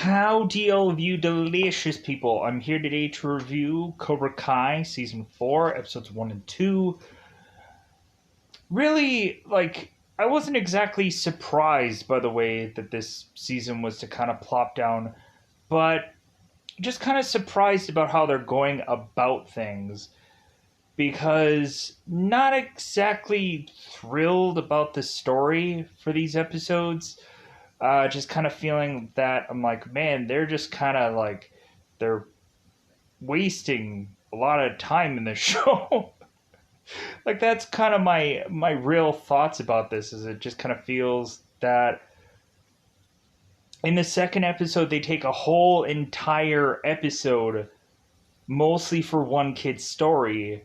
Howdy, all of you delicious people. I'm here today to review Cobra Kai Season 4, Episodes 1 and 2. Really, I wasn't exactly surprised by the way that this season was to kind of plop down, but just kind of surprised about how they're going about things. Because not exactly thrilled about the story for these episodes. Just kind of feeling that I'm like, man, they're just kind of like they're wasting a lot of time in the show. Like that's kind of my real thoughts about this. Is it just kind of feels that in the second episode they take a whole entire episode mostly for one kid's story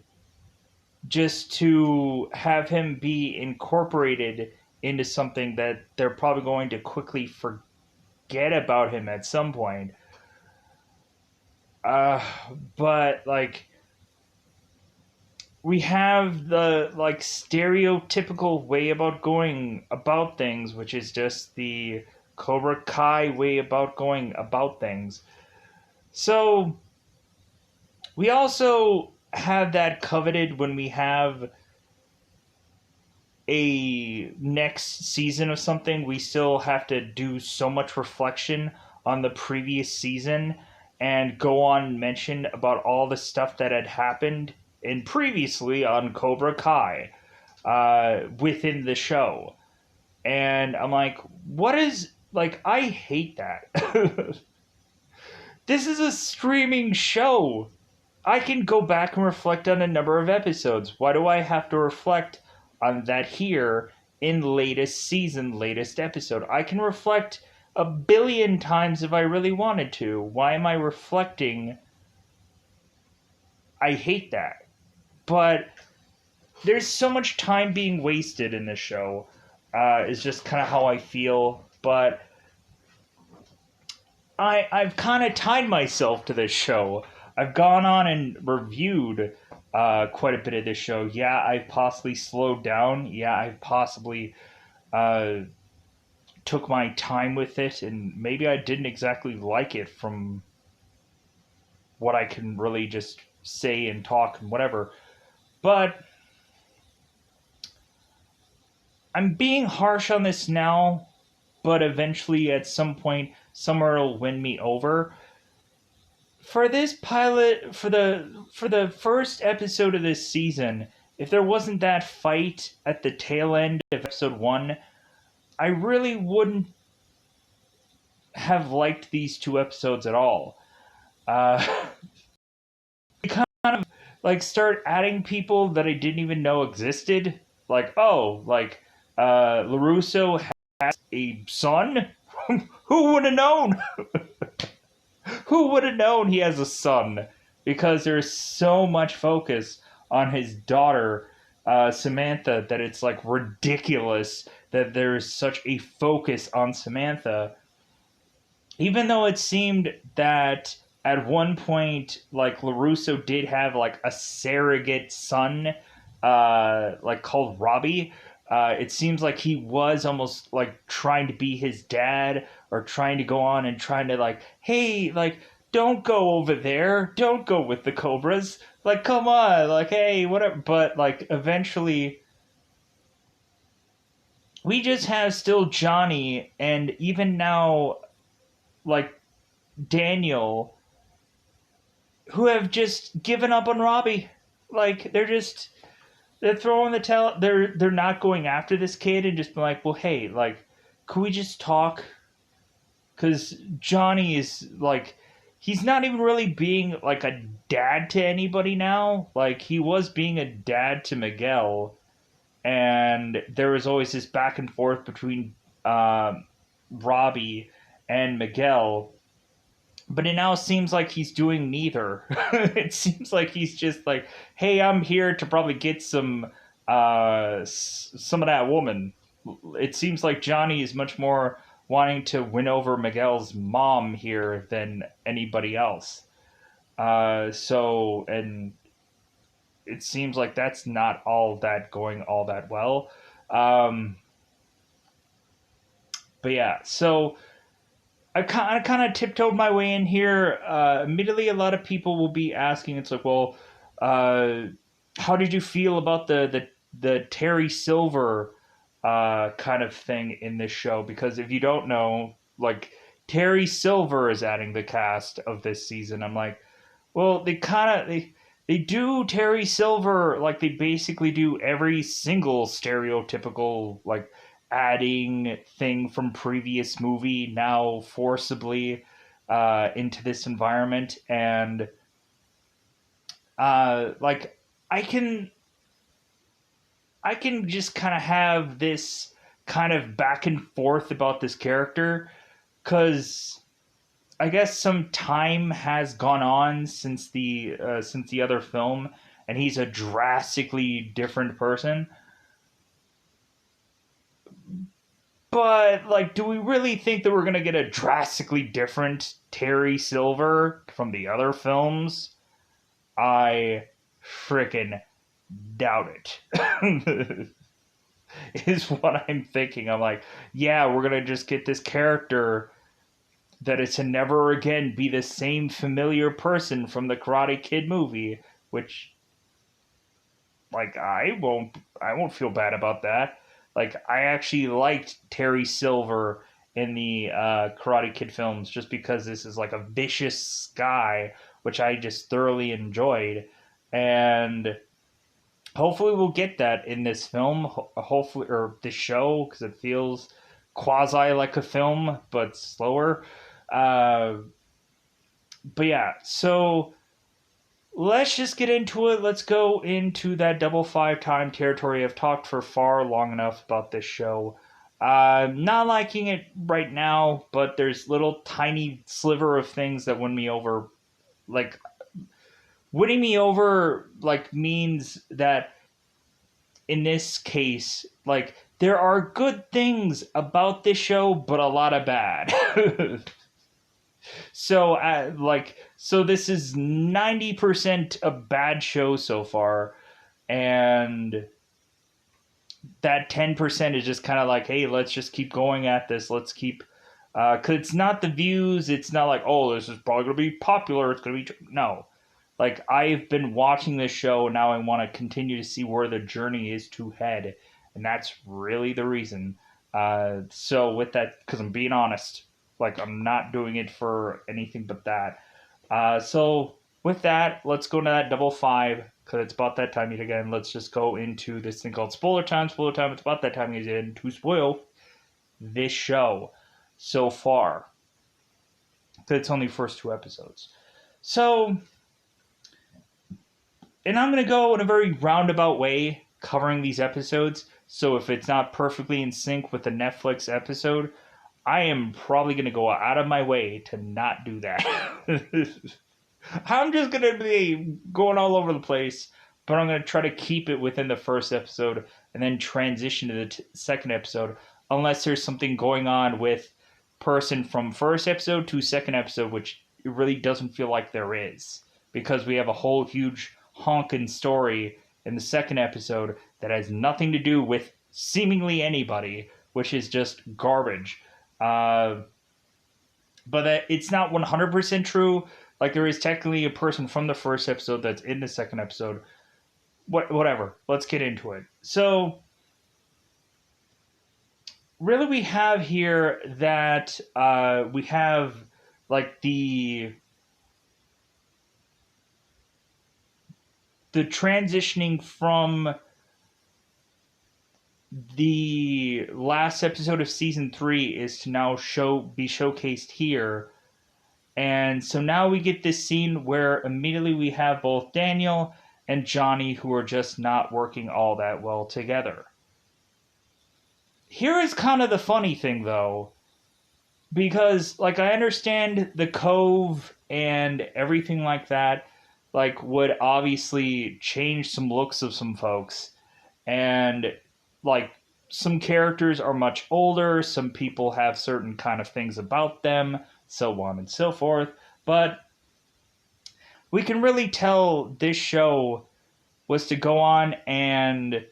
just to have him be incorporated into something that they're probably going to quickly forget about him at some point. Uh, but we have the stereotypical way about going about things, which is just the Cobra Kai way about going about things. So we also have that coveted when we have a next season of something. We still have to do so much reflection on the previous season and go on and mention about all the stuff that had happened in previously on Cobra Kai within the show. And I'm like, what is I hate that. This is a streaming show. I can go back and reflect on a number of episodes. Why do I have to reflect on that here in latest season, latest episode? I can reflect a billion times if I really wanted to. Why am I reflecting? I hate that. But there's so much time being wasted in this show. Is just kind of how I feel. But I've kind of tied myself to this show. I've gone on and reviewed quite a bit of this show. Yeah, I've possibly slowed down. Yeah, I've possibly took my time with it, and maybe I didn't exactly like it from what I can really just say and talk and whatever. But I'm being harsh on this now, but eventually at some point, somewhere it'll win me over. For this pilot, for the first episode of this season, if there wasn't that fight at the tail end of episode 1, I really wouldn't have liked these two episodes at all. They kind of start adding people that I didn't even know existed. LaRusso has a son. Who would have known? Who would have known he has a son? Because there's so much focus on his daughter, Samantha, that it's ridiculous that there's such a focus on Samantha. Even though it seemed that at one point, LaRusso did have a surrogate son, called Robbie. It seems like he was almost trying to be his dad, or trying to go on and trying to hey, don't go over there, don't go with the Cobras, come on, hey, whatever. But eventually we just have still Johnny, and even now Daniel, who have just given up on Robbie. They're throwing the towel. They're not going after this kid and just being well, hey, could we just talk? Because Johnny is he's not even really being a dad to anybody now. He was being a dad to Miguel, and there was always this back and forth between Robbie and Miguel. But it now seems like he's doing neither. It seems like he's just hey, I'm here to probably get some of that woman. It seems like Johnny is much more wanting to win over Miguel's mom here than anybody else. And it seems like that's not all that going all that well. But yeah, so I kind of tiptoed my way in here. Immediately, a lot of people will be asking. It's like, well, uh, how did you feel about the Terry Silver kind of thing in this show? Because if you don't know, like Terry Silver is adding the cast of this season. I'm like, well, they do Terry Silver like they basically do every single stereotypical like adding thing from previous movie now forcibly into this environment, and like I can I can just kind of have this kind of back and forth about this character because I guess some time has gone on since the other film, and he's a drastically different person. But like, do we really think that we're gonna get a drastically different Terry Silver from the other films? I frickin' doubt it. Is what I'm thinking. I'm like, yeah, we're gonna just get this character that is to never again be the same familiar person from the Karate Kid movie, which like I won't feel bad about that. Like I actually liked Terry Silver in the Karate Kid films just because this is like a vicious guy, which I just thoroughly enjoyed, and hopefully we'll get that in this film. Hopefully, or this show, because it feels quasi like a film but slower. Uh, but yeah, so let's just get into it. Let's go into that double five time territory. I've talked for far long enough about this show. Not liking it right now, but there's little tiny sliver of things that win me over. Like winning me over, like means that in this case, like there are good things about this show, but a lot of bad. So this is 90% a bad show so far, and that 10% is just kind of like, hey, let's just keep going at this. Let's keep because it's not the views. It's not like, oh, this is probably gonna be popular. It's gonna be no. Like I've been watching this show, now I want to continue to see where the journey is to head, and that's really the reason. So with that, because I'm being honest, like I'm not doing it for anything but that. So with that, let's go to that double five because it's about that time yet again. Let's just go into this thing called spoiler time. Spoiler time. It's about that time again to spoil this show so far. It's only first two episodes. So, and I'm going to go in a very roundabout way covering these episodes. So if it's not perfectly in sync with the Netflix episode, I am probably going to go out of my way to not do that. I'm just going to be going all over the place, but I'm going to try to keep it within the first episode and then transition to the second episode, unless there's something going on with person from first episode to second episode, which it really doesn't feel like there is, because we have a whole huge honkin' story in the second episode that has nothing to do with seemingly anybody, which is just garbage. But it's not 100% true. Like, there is technically a person from the first episode that's in the second episode. Whatever. Let's get into it. So, really, we have here that we have, like, the transitioning from the last episode of season 3 is to now be showcased here. And so now we get this scene where immediately we have both Daniel and Johnny who are just not working all that well together. Here is kind of the funny thing though, because like I understand the Cove and everything like that like would obviously change some looks of some folks, and like some characters are much older, some people have certain kind of things about them, so on and so forth. But we can really tell this show was to go on and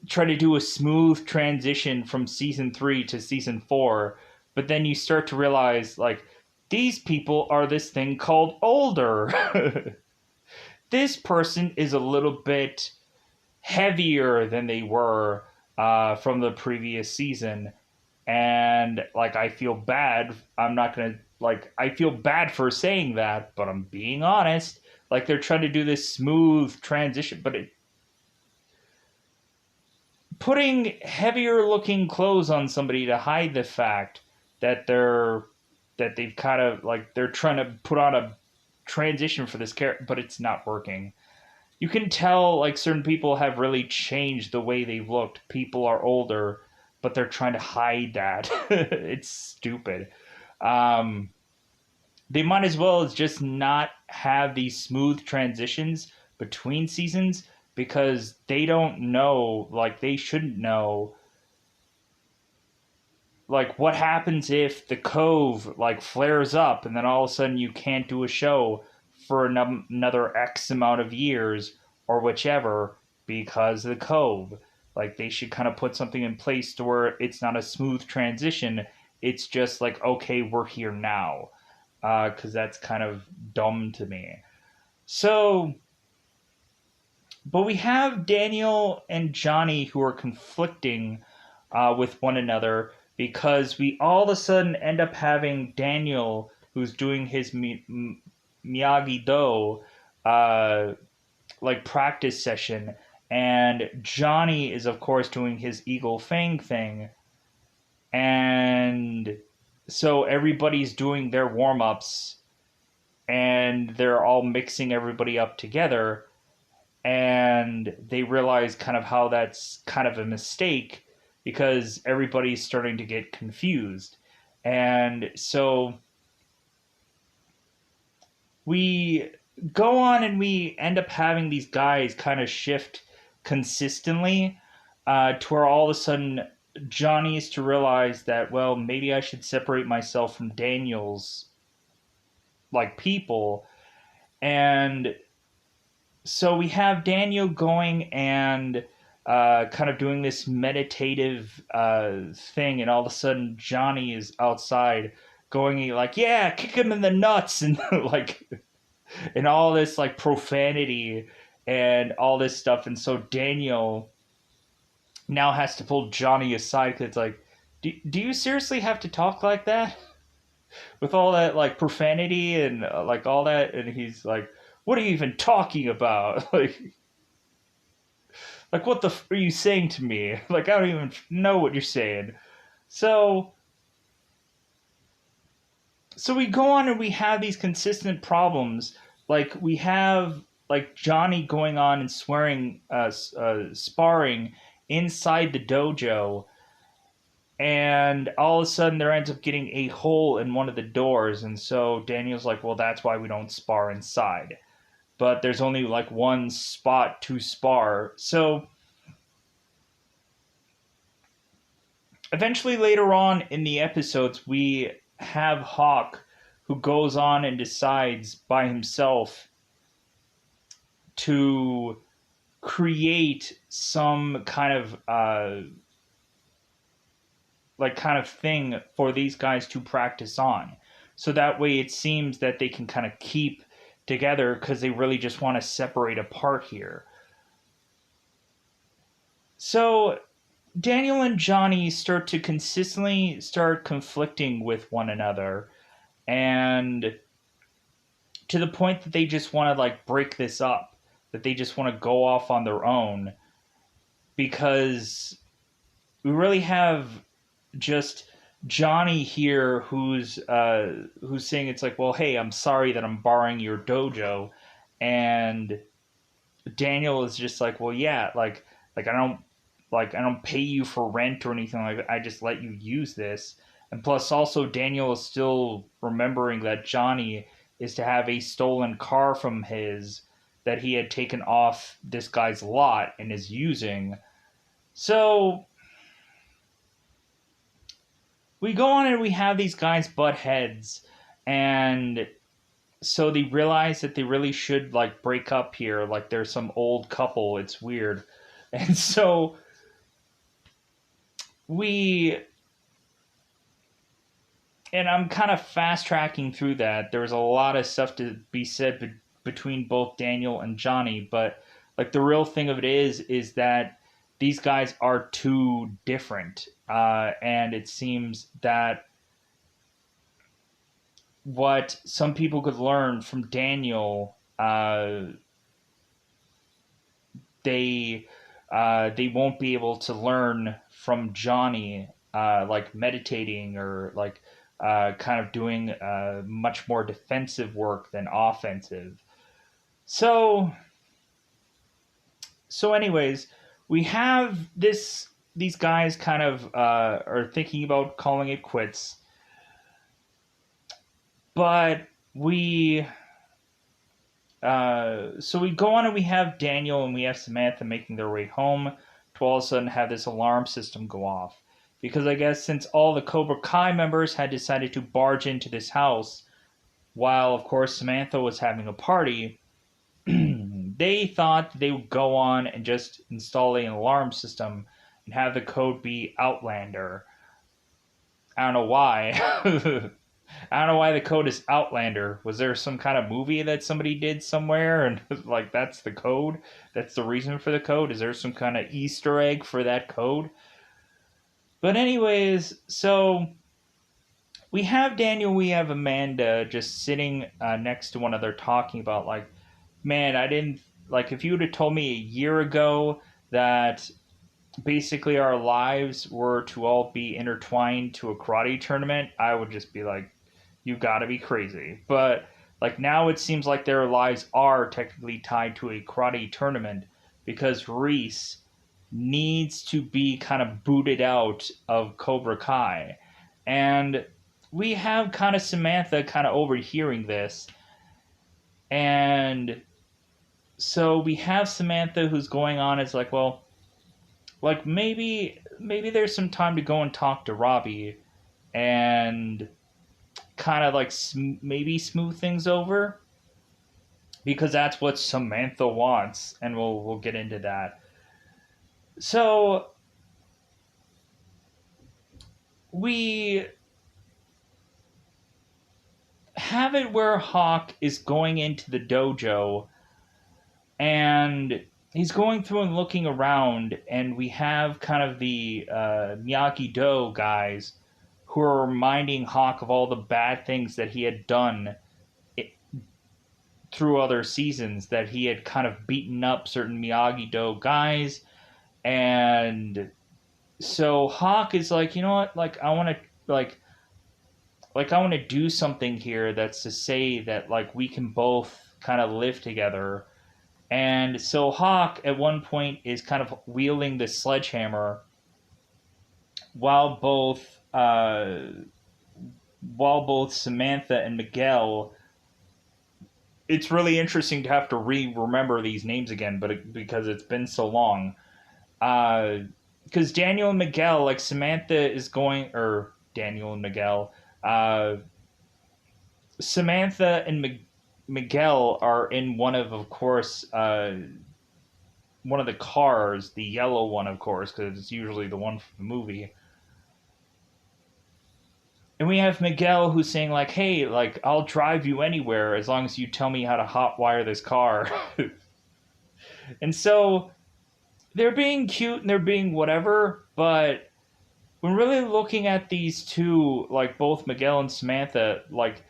try to do a smooth transition from season 3 to season 4, But then you start to realize, like, these people are this thing called older. This person is a little bit heavier than they were from the previous season. And, like, I feel bad. I'm not going to, like, I feel bad for saying that, but I'm being honest. Like, they're trying to do this smooth transition, but putting heavier looking clothes on somebody to hide the fact that they've kind of, like, they're trying to put on a transition for this character, but it's not working. You can tell, like, certain people have really changed the way they've looked. People are older, but they're trying to hide that. It's stupid. Um, they might as well just not have these smooth transitions between seasons, because they don't know, like, they shouldn't know, like, what happens if the Cove, like, flares up and then all of a sudden you can't do a show for another X amount of years or whichever because of the Cove. Like, they should kind of put something in place to where it's not a smooth transition. It's just like, okay, we're here now. Because that's kind of dumb to me. So, but we have Daniel and Johnny who are conflicting with one another, because we all of a sudden end up having Daniel, who's doing his Miyagi Do like practice session, and Johnny is of course doing his Eagle Fang thing, and so everybody's doing their warm ups, and they're all mixing everybody up together, and they realize kind of how that's kind of a mistake because everybody's starting to get confused. And so we go on and we end up having these guys kind of shift consistently to where all of a sudden Johnny is to realize that, well, maybe I should separate myself from Daniel's, like, people. And so we have Daniel going and kind of doing this meditative thing, and all of a sudden Johnny is outside going like, "Yeah, kick him in the nuts," and like, and all this like profanity and all this stuff. And so Daniel now has to pull Johnny aside because it's like, do you seriously have to talk like that with all that like profanity and like all that? And he's like, "What are you even talking about?" Like, what the are you saying to me? Like, I don't even know what you're saying. So, so we go on and we have these consistent problems. Like, we have like Johnny going on and swearing, sparring inside the dojo, and all of a sudden there ends up getting a hole in one of the doors, and so Daniel's like, "Well, that's why we don't spar inside." But there's only like one spot to spar. So eventually later on in the episodes, we have Hawk, who goes on and decides by himself to create some kind of like kind of thing for these guys to practice on, so that way it seems that they can kind of keep together, because they really just want to separate apart here. So Daniel and Johnny start to consistently start conflicting with one another, and to the point that they just want to like break this up, that they just want to go off on their own, because we really have just Johnny here who's saying, it's like, "Well, hey, I'm sorry that I'm borrowing your dojo," and Daniel is just like, "Well, yeah, like I don't pay you for rent or anything like that. I just let you use this." And plus, also, Daniel is still remembering that Johnny is to have a stolen car from his that he had taken off this guy's lot and is using. So we go on and we have these guys butt heads, and so they realize that they really should like break up here. Like, they're some old couple. It's weird. And so we and I'm kind of fast tracking through that. There's a lot of stuff to be said between both Daniel and Johnny, but like the real thing of it is that these guys are too different, and it seems that what some people could learn from Daniel, they won't be able to learn from Johnny, like meditating or like kind of doing much more defensive work than offensive. So anyways, we have these guys kind of are thinking about calling it quits, but so we go on and we have Daniel and we have Samantha making their way home to all of a sudden have this alarm system go off. Because I guess since all the Cobra Kai members had decided to barge into this house, while of course Samantha was having a party, they thought they would go on and just install an alarm system and have the code be Outlander. I don't know why. I don't know why the code is Outlander. Was there some kind of movie that somebody did somewhere and like that's the code? That's the reason for the code? Is there some kind of Easter egg for that code? But anyways, so we have Daniel, we have Amanda just sitting next to one another talking about like, man, I didn't like if you would have told me a year ago that basically our lives were to all be intertwined to a karate tournament, I would just be like, you gotta be crazy. But like now it seems like their lives are technically tied to a karate tournament because Reese needs to be kind of booted out of Cobra Kai. And we have kind of Samantha kind of overhearing this. And so we have Samantha who's going on as like, well, like maybe there's some time to go and talk to Robbie and kind of like maybe smooth things over because that's what Samantha wants, and we'll get into that. So we have it where Hawk is going into the dojo and he's going through and looking around, and we have kind of the Miyagi Do guys who are reminding Hawk of all the bad things that he had done through other seasons, that he had kind of beaten up certain Miyagi Do guys. And so Hawk is like, you know what? Like, I want to, like I want to do something here that's to say that, like, we can both kind of live together. And so Hawk, at one point, is kind of wielding the sledgehammer while both Samantha and Miguel. It's really interesting to have to remember these names again, because it's been so long. Because Daniel and Miguel, like Samantha is going, or Daniel and Miguel, Samantha and Miguel are in one of course, one of the cars, the yellow one, of course, because it's usually the one from the movie. And we have Miguel who's saying like, "Hey, like I'll drive you anywhere as long as you tell me how to hotwire this car." And so they're being cute and they're being whatever, but when really looking at these two, like both Miguel and Samantha, like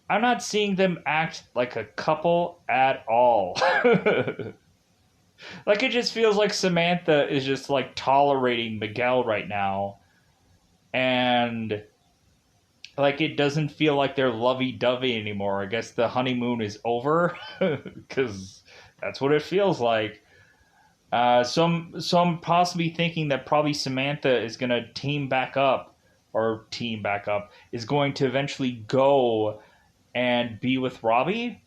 I'm not seeing them act like a couple at all. Like it just feels like Samantha is just like tolerating Miguel right now, and like it doesn't feel like they're lovey-dovey anymore. I guess the honeymoon is over because that's what it feels like. So I'm possibly thinking that probably Samantha is gonna team back up, is going to eventually go and be with Robbie,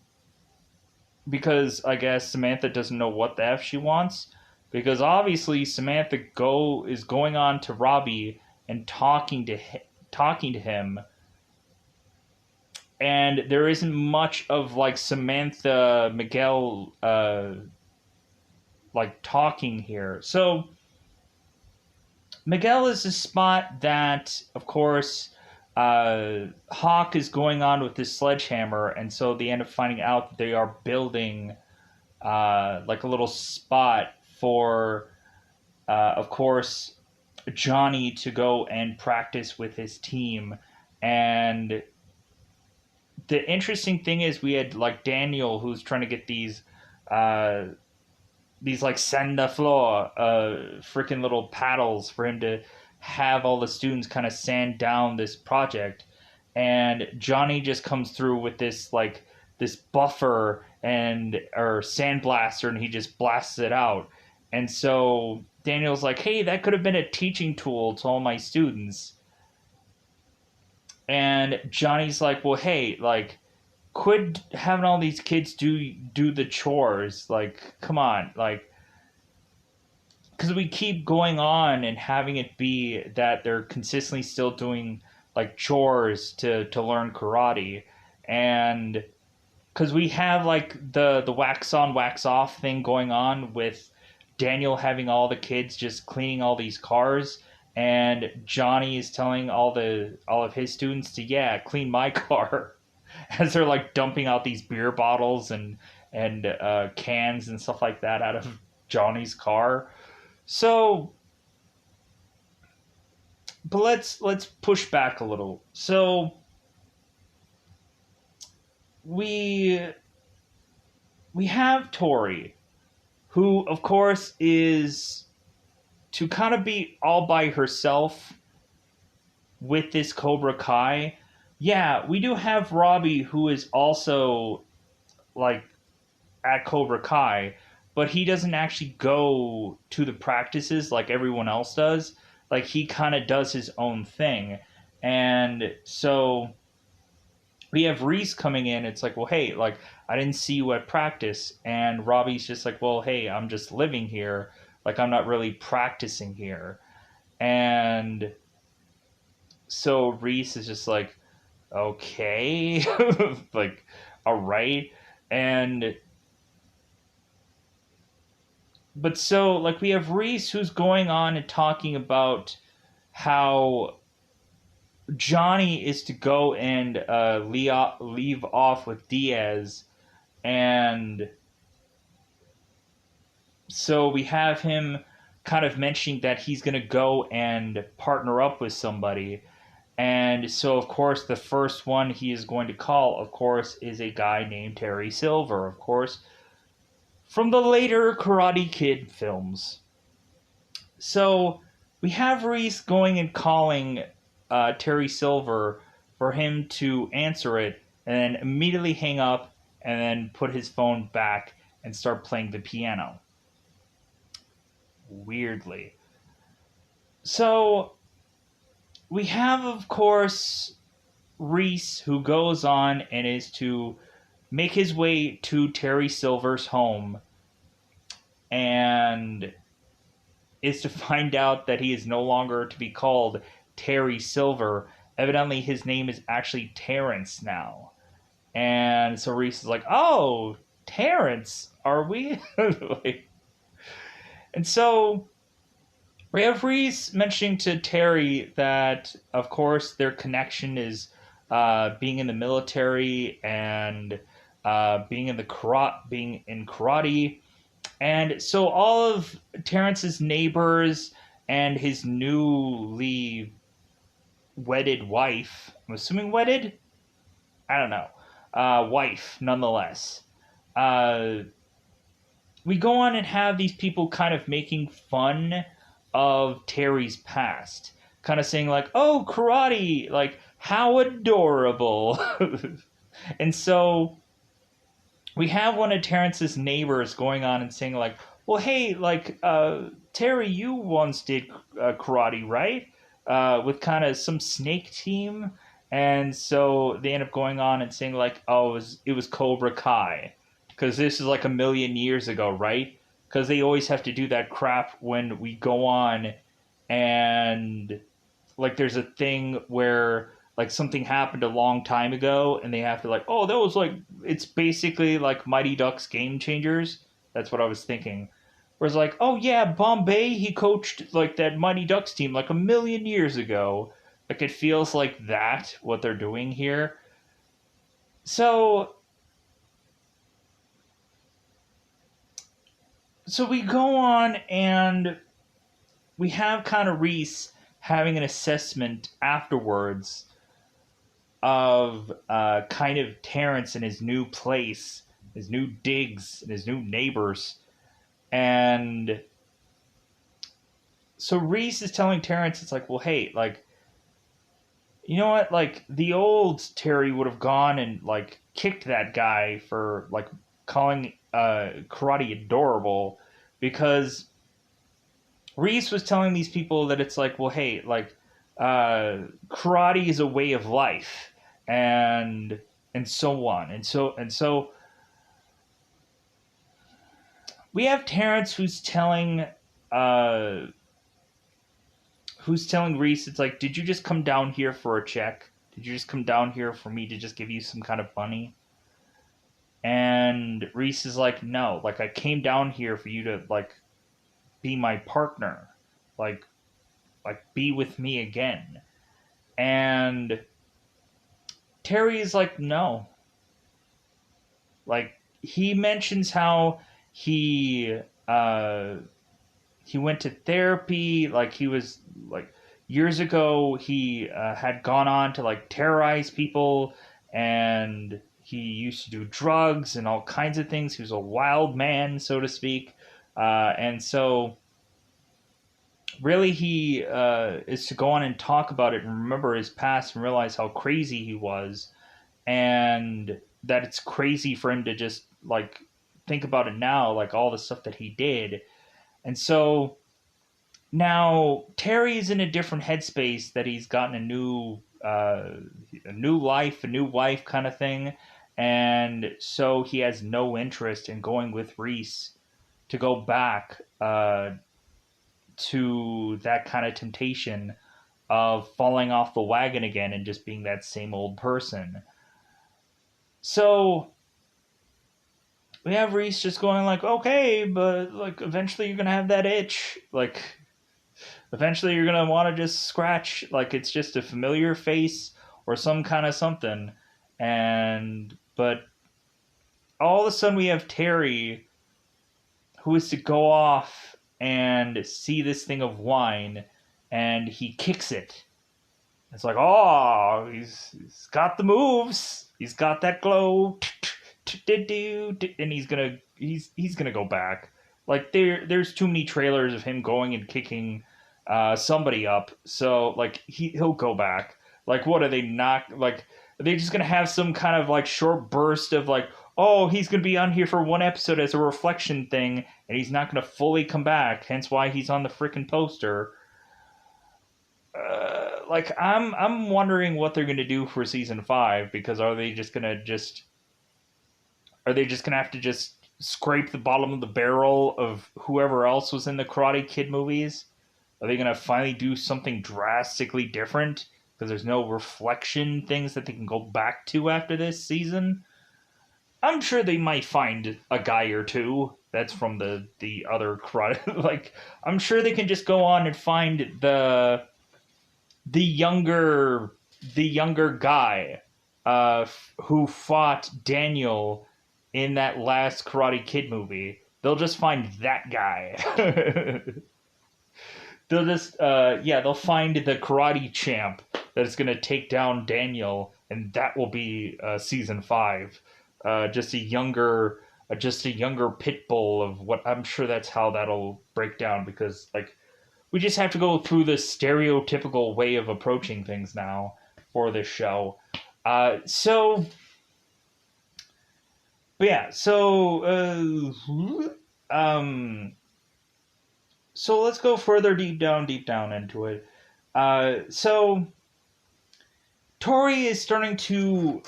because I guess Samantha doesn't know what the f she wants. Because obviously Samantha is going on to Robbie and talking to him, and there isn't much of like Samantha Miguel like talking here. So Miguel is a spot that, of course, Hawk is going on with this sledgehammer, and so they end up finding out that they are building like a little spot for, of course, Johnny to go and practice with his team. And the interesting thing is, we had like Daniel, who's trying to get uh, these like sand the floor, freaking little paddles for him to have all the students kind of sand down this project, and Johnny just comes through with this buffer and or sandblaster, and he just blasts it out. And so Daniel's like, "Hey, that could have been a teaching tool to all my students." And Johnny's like, "Well, hey, like, quit having all these kids do the chores. Like, come on, like." Because we keep going on and having it be that they're consistently still doing like chores to learn karate, and because we have like the wax on wax off thing going on with Daniel having all the kids just cleaning all these cars, and Johnny is telling all of his students to, yeah, clean my car, as they're like dumping out these beer bottles and cans and stuff like that out of Johnny's car. So, but let's push back a little. So we we have Tori, who of course is to kind of be all by herself with this Cobra Kai. Yeah, we do have Robbie, who is also like at Cobra Kai, but he doesn't actually go to the practices like everyone else does. Like he kind of does his own thing. And so we have Reese coming in. It's like, well, hey, like I didn't see you at practice. And Robbie's just like, well, hey, I'm just living here. Like I'm not really practicing here. And so Reese is just like, okay, like, all right. And but so like we have Reese who's going on and talking about how Johnny is to go and leave off with Diaz, and so we have him kind of mentioning that he's going to go and partner up with somebody. And so, of course, the first one he is going to call, of course, is a guy named Terry Silver, of course, from the later Karate Kid films. So we have Reese going and calling Terry Silver for him to answer it and then immediately hang up and then put his phone back and start playing the piano. Weirdly. So we have, of course, Reese, who goes on and is to make his way to Terry Silver's home and is to find out that he is no longer to be called Terry Silver. Evidently, his name is actually Terrence now. And so Reese is like, oh, Terrence, are we? And so we have Reese mentioning to Terry that, of course, their connection is being in the military and being in being in karate, and so all of Terrence's neighbors and his newly wedded wife, I'm assuming wedded, I don't know, wife nonetheless. Uh, we go on and have these people kind of making fun of Terry's past, kind of saying like, "Oh, karate, like how adorable," and so we have one of Terrence's neighbors going on and saying like, "Well, hey, like Terry, you once did karate, right? With kind of some snake team." And so they end up going on and saying like, "Oh, it was Cobra Kai," because this is like a million years ago, right? Because they always have to do that crap when we go on and like there's a thing where like something happened a long time ago and they have to like, oh, that was like, it's basically like Mighty Ducks Game Changers. That's what I was thinking. Whereas like, oh yeah, Bombay, he coached like that Mighty Ducks team like a million years ago. Like, it feels like that, what they're doing here. So, so we go on and we have kind of Reese having an assessment afterwards of kind of Terrence and his new place, his new digs, and his new neighbors. And so Reese is telling Terrence, it's like, well, hey, like, you know what? Like, the old Terry would have gone and, like, kicked that guy for, like, calling karate adorable, because Reese was telling these people that it's like, well, hey, like, karate is a way of life, and so on, and so we have Terrence uh, who's telling Reese, it's like, did you just come down here for a check? Did you just come down here for me to just give you some kind of money? And Reese is like, no, like, I came down here for you to, like, be my partner, like be with me again. And Terry is like, no. Like, he mentions how he uh he went to therapy, like, he was like, years ago he had gone on to, like, terrorize people, and he used to do drugs and all kinds of things. He was a wild man, so to speak. And so really he is to go on and talk about it and remember his past and realize how crazy he was, and that it's crazy for him to just, like, think about it now, like, all the stuff that he did. And so now Terry's in a different headspace, that he's gotten a new life, a new wife kind of thing. And so he has no interest in going with Reese to go back to that kind of temptation of falling off the wagon again and just being that same old person. So we have Reese just going like, okay, but, like, eventually you're gonna have that itch. Like, eventually you're gonna want to just scratch, like, it's just a familiar face or some kind of something. And but all of a sudden we have Terry, who is to go off and see this thing of wine, and he kicks it. It's like, oh, he's got the moves. He's got that glow, and he's gonna go back. Like, there's too many trailers of him going and kicking somebody up. So, like, he'll go back. Like, what are they not, like? Are they just gonna have some kind of, like, short burst of, like, oh, he's gonna be on here for one episode as a reflection thing, and he's not gonna fully come back. Hence why he's on the freaking poster. Like, I'm wondering what they're gonna do for season 5, because are they just gonna have to just scrape the bottom of the barrel of whoever else was in the Karate Kid movies? Are they gonna finally do something drastically different because there's no reflection things that they can go back to after this season? I'm sure they might find a guy or two that's from the other Karate. Like, I'm sure they can just go on and find the younger the younger guy who fought Daniel in that last Karate Kid movie. They'll just find that guy. They'll just they'll find the karate champ that is going to take down Daniel, and that will be season 5. Just a younger pit bull of what, I'm sure that's how that'll break down, because, like, we just have to go through the stereotypical way of approaching things now for this show. So, but yeah, so let's go further deep down into it. So Tori is starting to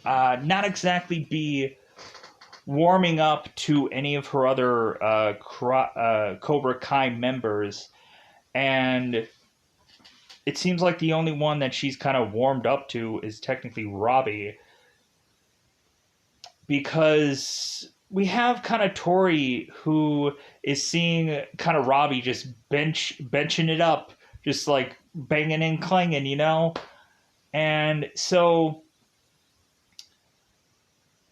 not exactly be warming up to any of her other Cobra Kai members, and it seems like the only one that she's kind of warmed up to is technically Robbie, because we have kind of Tori, who is seeing kind of Robbie just benching it up, just like banging and clanging, you know? And so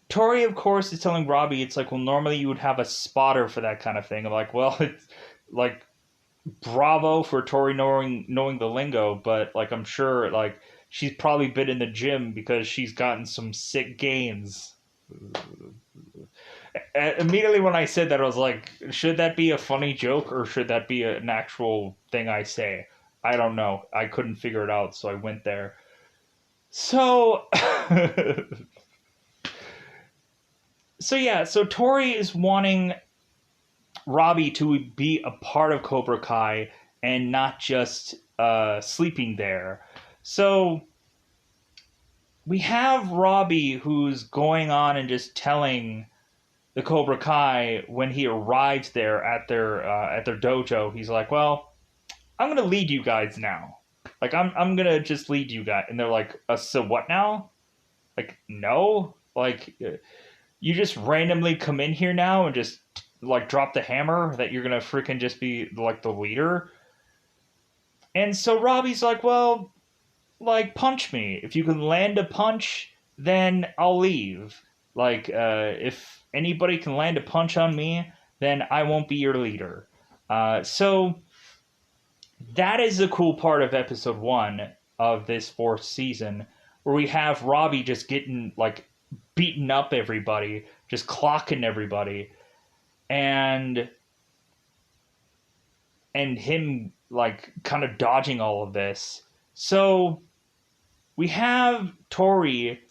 Tori, of course, is telling Robbie, it's like, well, normally you would have a spotter for that kind of thing. I'm like, well, it's like, bravo for Tori knowing the lingo, but like, I'm sure like she's probably been in the gym because she's gotten some sick gains. Immediately when I said that, I was like, should that be a funny joke or should that be an actual thing I say? I don't know. I couldn't figure it out, so I went there. So, so yeah, so Tori is wanting Robbie to be a part of Cobra Kai and not just sleeping there. So we have Robbie who's going on and just telling the Cobra Kai when he arrives there at their dojo. He's like, "Well, I'm gonna lead you guys now. Like I'm gonna just lead you guys." And they're like, "So what now?" Like, no, like you just randomly come in here now and just like drop the hammer that you're gonna freaking just be like the leader. And so Robbie's like, well, like punch me. If you can land a punch, then I'll leave. Like if anybody can land a punch on me, then I won't be your leader. So that is the cool part of episode 1 of this 4th season, where we have Robbie just getting like beating up everybody, just clocking everybody, and him like kind of dodging all of this. So we have Tori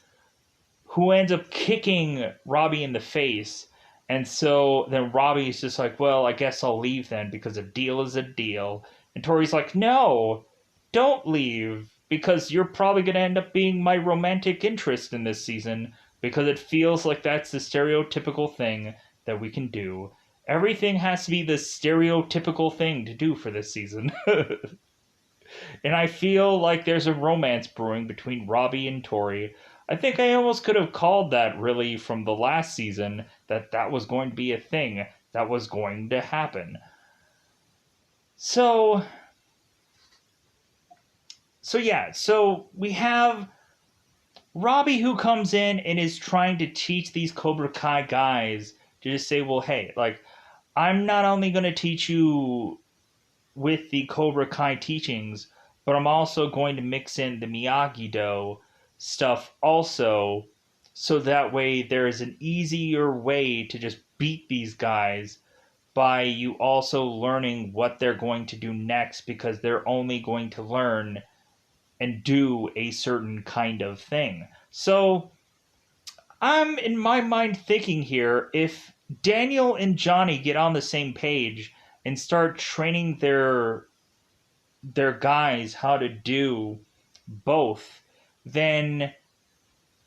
who ends up kicking Robbie in the face. And so then Robbie's just like, well, I guess I'll leave then because a deal is a deal. And Tori's like, no, don't leave because you're probably going to end up being my romantic interest in this season because it feels like that's the stereotypical thing that we can do. Everything has to be the stereotypical thing to do for this season. And I feel like there's a romance brewing between Robbie and Tori. I think I almost could have called that really from the last season that that was going to be a thing that was going to happen. So yeah, so we have Robbie who comes in and is trying to teach these Cobra Kai guys to just say, well, hey, like, I'm not only going to teach you with the Cobra Kai teachings, but I'm also going to mix in the Miyagi-Do stuff also, so that way there is an easier way to just beat these guys by you also learning what they're going to do next because they're only going to learn and do a certain kind of thing. So I'm in my mind thinking here, if Daniel and Johnny get on the same page and start training their guys how to do both, then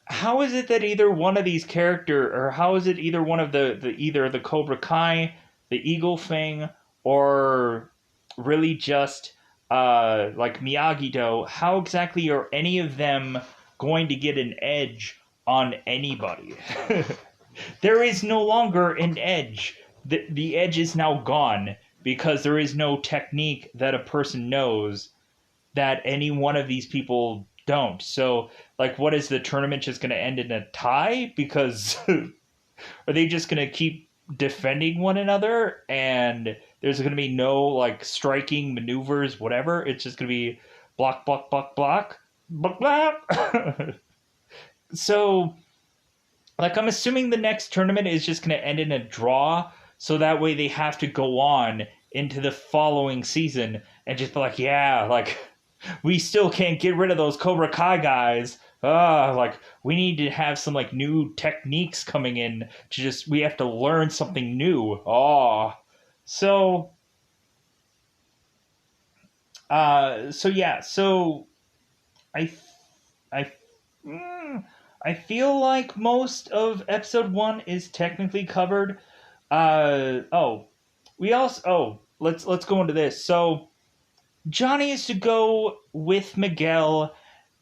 how is it that either one of these character, or how is it either one of the either the Cobra Kai, the Eagle thing, or really just like Miyagi-Do, how exactly are any of them going to get an edge on anybody? There is no longer an edge. The edge is now gone because there is no technique that a person knows that any one of these people don't. So, like, what is the tournament just going to end in a tie? Because are they just going to keep defending one another and there's going to be no, like, striking maneuvers, whatever? It's just going to be block, block, block, block, block, block. So, like, I'm assuming the next tournament is just going to end in a draw, so that way they have to go on into the following season and just be like, yeah, like, we still can't get rid of those Cobra Kai guys. Like, we need to have some, like, new techniques coming in to just, we have to learn something new. So, so yeah, so I, I, I feel like most of episode 1 is technically covered. Let's go into this. So, Johnny is to go with Miguel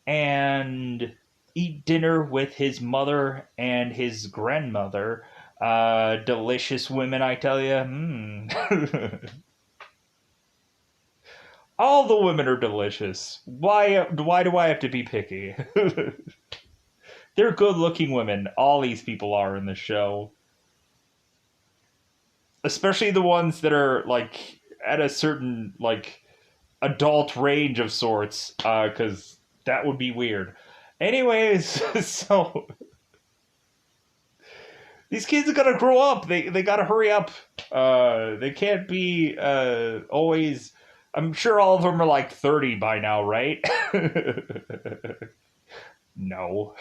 and eat dinner with his mother and his grandmother. Delicious women, I tell you. All the women are delicious. Why do I have to be picky? They're good-looking women. All these people are in the show, especially the ones that are like at a certain like adult range of sorts, because that would be weird. Anyways, so these kids are gonna grow up. They gotta hurry up. They can't be always. I'm sure all of them are like 30 by now, right? No.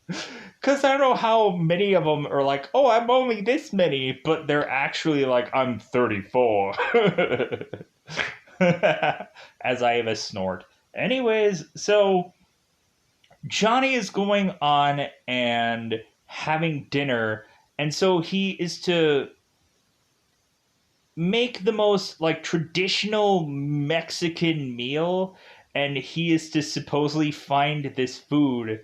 Because I don't know how many of them are like, oh, I'm only this many, but they're actually like, I'm 34. As I have a snort. Anyways, so Johnny is going on and having dinner, and so he is to make the most like traditional Mexican meal, and he is to supposedly find this food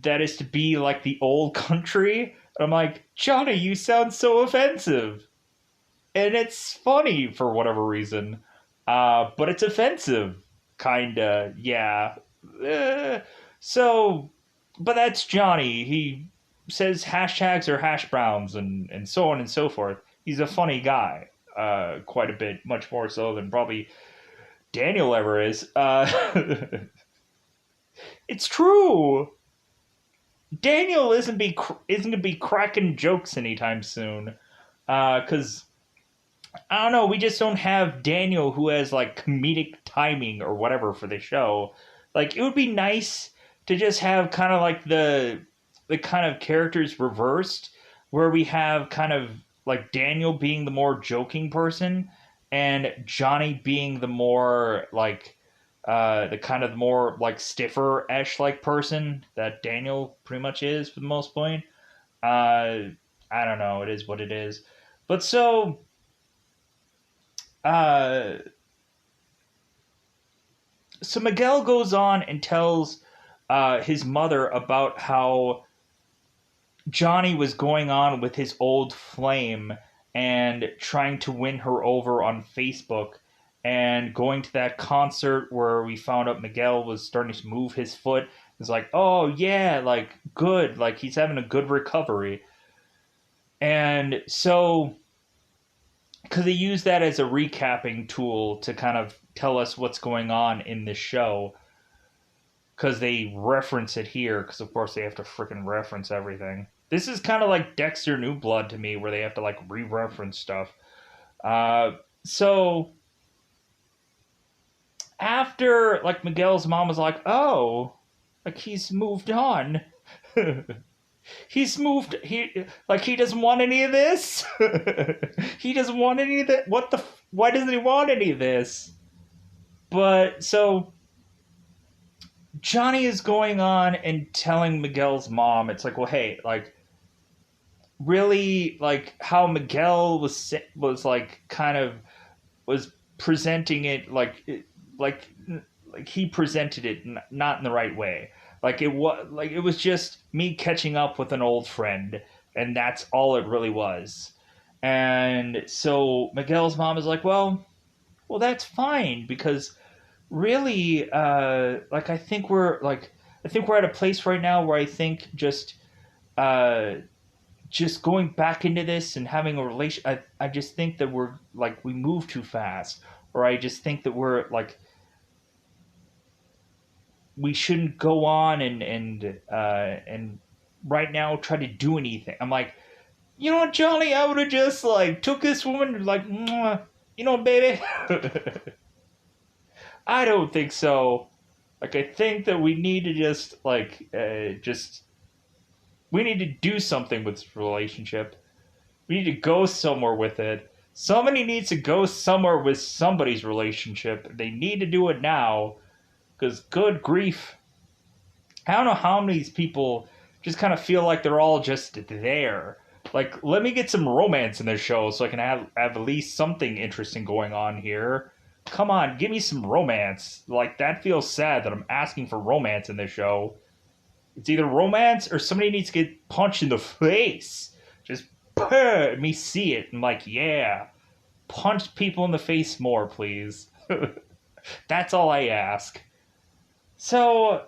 that is to be like the old country. I'm like, Johnny, you sound so offensive. And it's funny for whatever reason. But it's offensive. Kinda, yeah. Eh, so, but that's Johnny. He says hashtags are hash browns and so on and so forth. He's a funny guy. Quite a bit, much more so than probably Daniel ever is. It's true. Daniel isn't gonna be cracking jokes anytime soon, because I don't know. We just don't have Daniel who has like comedic timing or whatever for the show. Like it would be nice to just have kind of like the kind of characters reversed, where we have kind of like Daniel being the more joking person and Johnny being the more like the kind of more like stiffer esh like person that Daniel pretty much is for the most point. I don't know. It is what it is. But uh, so Miguel goes on and tells his mother about how Johnny was going on with his old flame and trying to win her over on Facebook and going to that concert where we found out Miguel was starting to move his foot. It's like, oh yeah, like good, like he's having a good recovery. And so, because they use that as a recapping tool to kind of tell us what's going on in this show, because they reference it here, because of course they have to freaking reference everything. This is kind of like Dexter New Blood to me, where they have to like re-reference stuff. So after like Miguel's mom was like, "Oh, like he's moved on. He's moved. He doesn't want any of this. He doesn't want any of that. What the? Why doesn't he want any of this?" But so Johnny is going on and telling Miguel's mom, it's like, well, hey, like really like how Miguel was like kind of was presenting it like like he presented it not in the right way. Like it was just me catching up with an old friend, and that's all it really was. And so Miguel's mom is like, well, that's fine because really, like I think we're at a place right now where I think uh, just going back into this and having a relation, I just think that we're like we move too fast, or I just think that we're like we shouldn't go on and right now try to do anything. I'm like, you know what, Johnny, I would have just like took this woman and like, mwah, you know, baby. I don't think so. Like, I think that we need to just we need to do something with this relationship. We need to go somewhere with it. Somebody needs to go somewhere with somebody's relationship. They need to do it now. Because, good grief, I don't know how many of these people just kind of feel like they're all just there. Like, let me get some romance in this show so I can have at least something interesting going on here. Come on, give me some romance. Like, that feels sad that I'm asking for romance in this show. It's either romance or somebody needs to get punched in the face. Just me see it. I'm like, yeah. punch people in the face more, please. That's all I ask. So,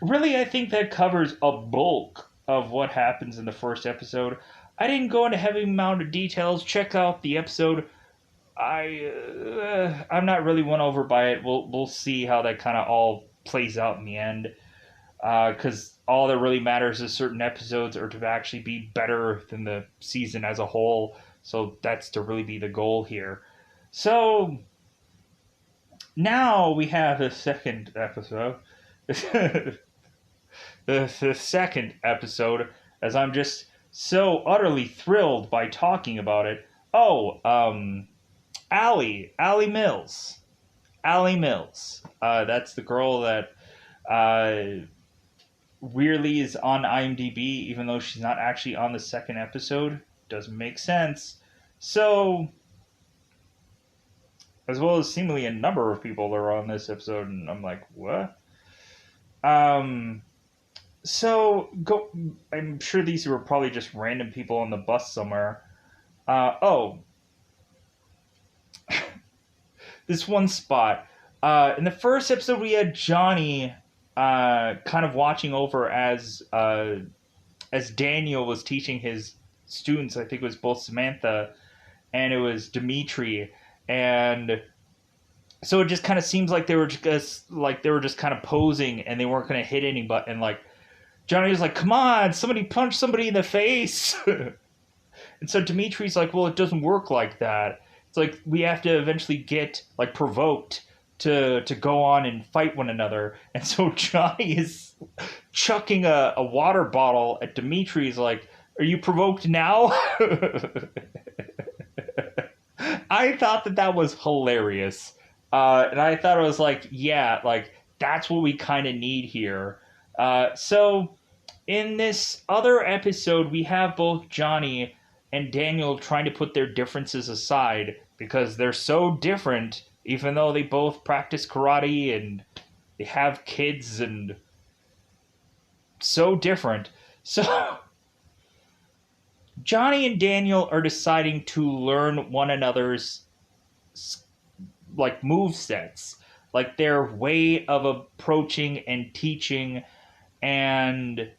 really, I think that covers a bulk of what happens in the first episode. I didn't go into heavy amount of details. Check out the episode. I'm not really won over by it. We'll see how that kind of all plays out in the end. Because all that really matters is certain episodes are to actually be better than the season as a whole. So that's to really be the goal here. So now we have the second episode. the second episode, as I'm just so utterly thrilled by talking about it. Oh, Allie Mills. Allie Mills. That's the girl that weirdly is on IMDb, even though she's not actually on the second episode. Doesn't make sense. So, as well as seemingly a number of people that are on this episode, and I'm like, what? So go. I'm sure these were probably just random people on the bus somewhere. This one spot. In the first episode, we had Johnny kind of watching over as Daniel was teaching his students. I think it was both Samantha and it was Dimitri, and so it just kind of seems like they were just kind of posing and they weren't going to hit anybody. And like Johnny was like, "Come on, somebody punch somebody in the face." And so Dimitri's like, "Well, it doesn't work like that. It's like we have to eventually get like provoked to go on and fight one another." And so Johnny is chucking a water bottle at Dimitri's like, "Are you provoked now?" I thought that was hilarious. And I thought it was like, yeah, like that's what we kind of need here. So in this other episode, we have both Johnny and Daniel trying to put their differences aside because they're so different, even though they both practice karate and they have kids and so different. So Johnny and Daniel are deciding to learn one another's like move sets, like their way of approaching and teaching. And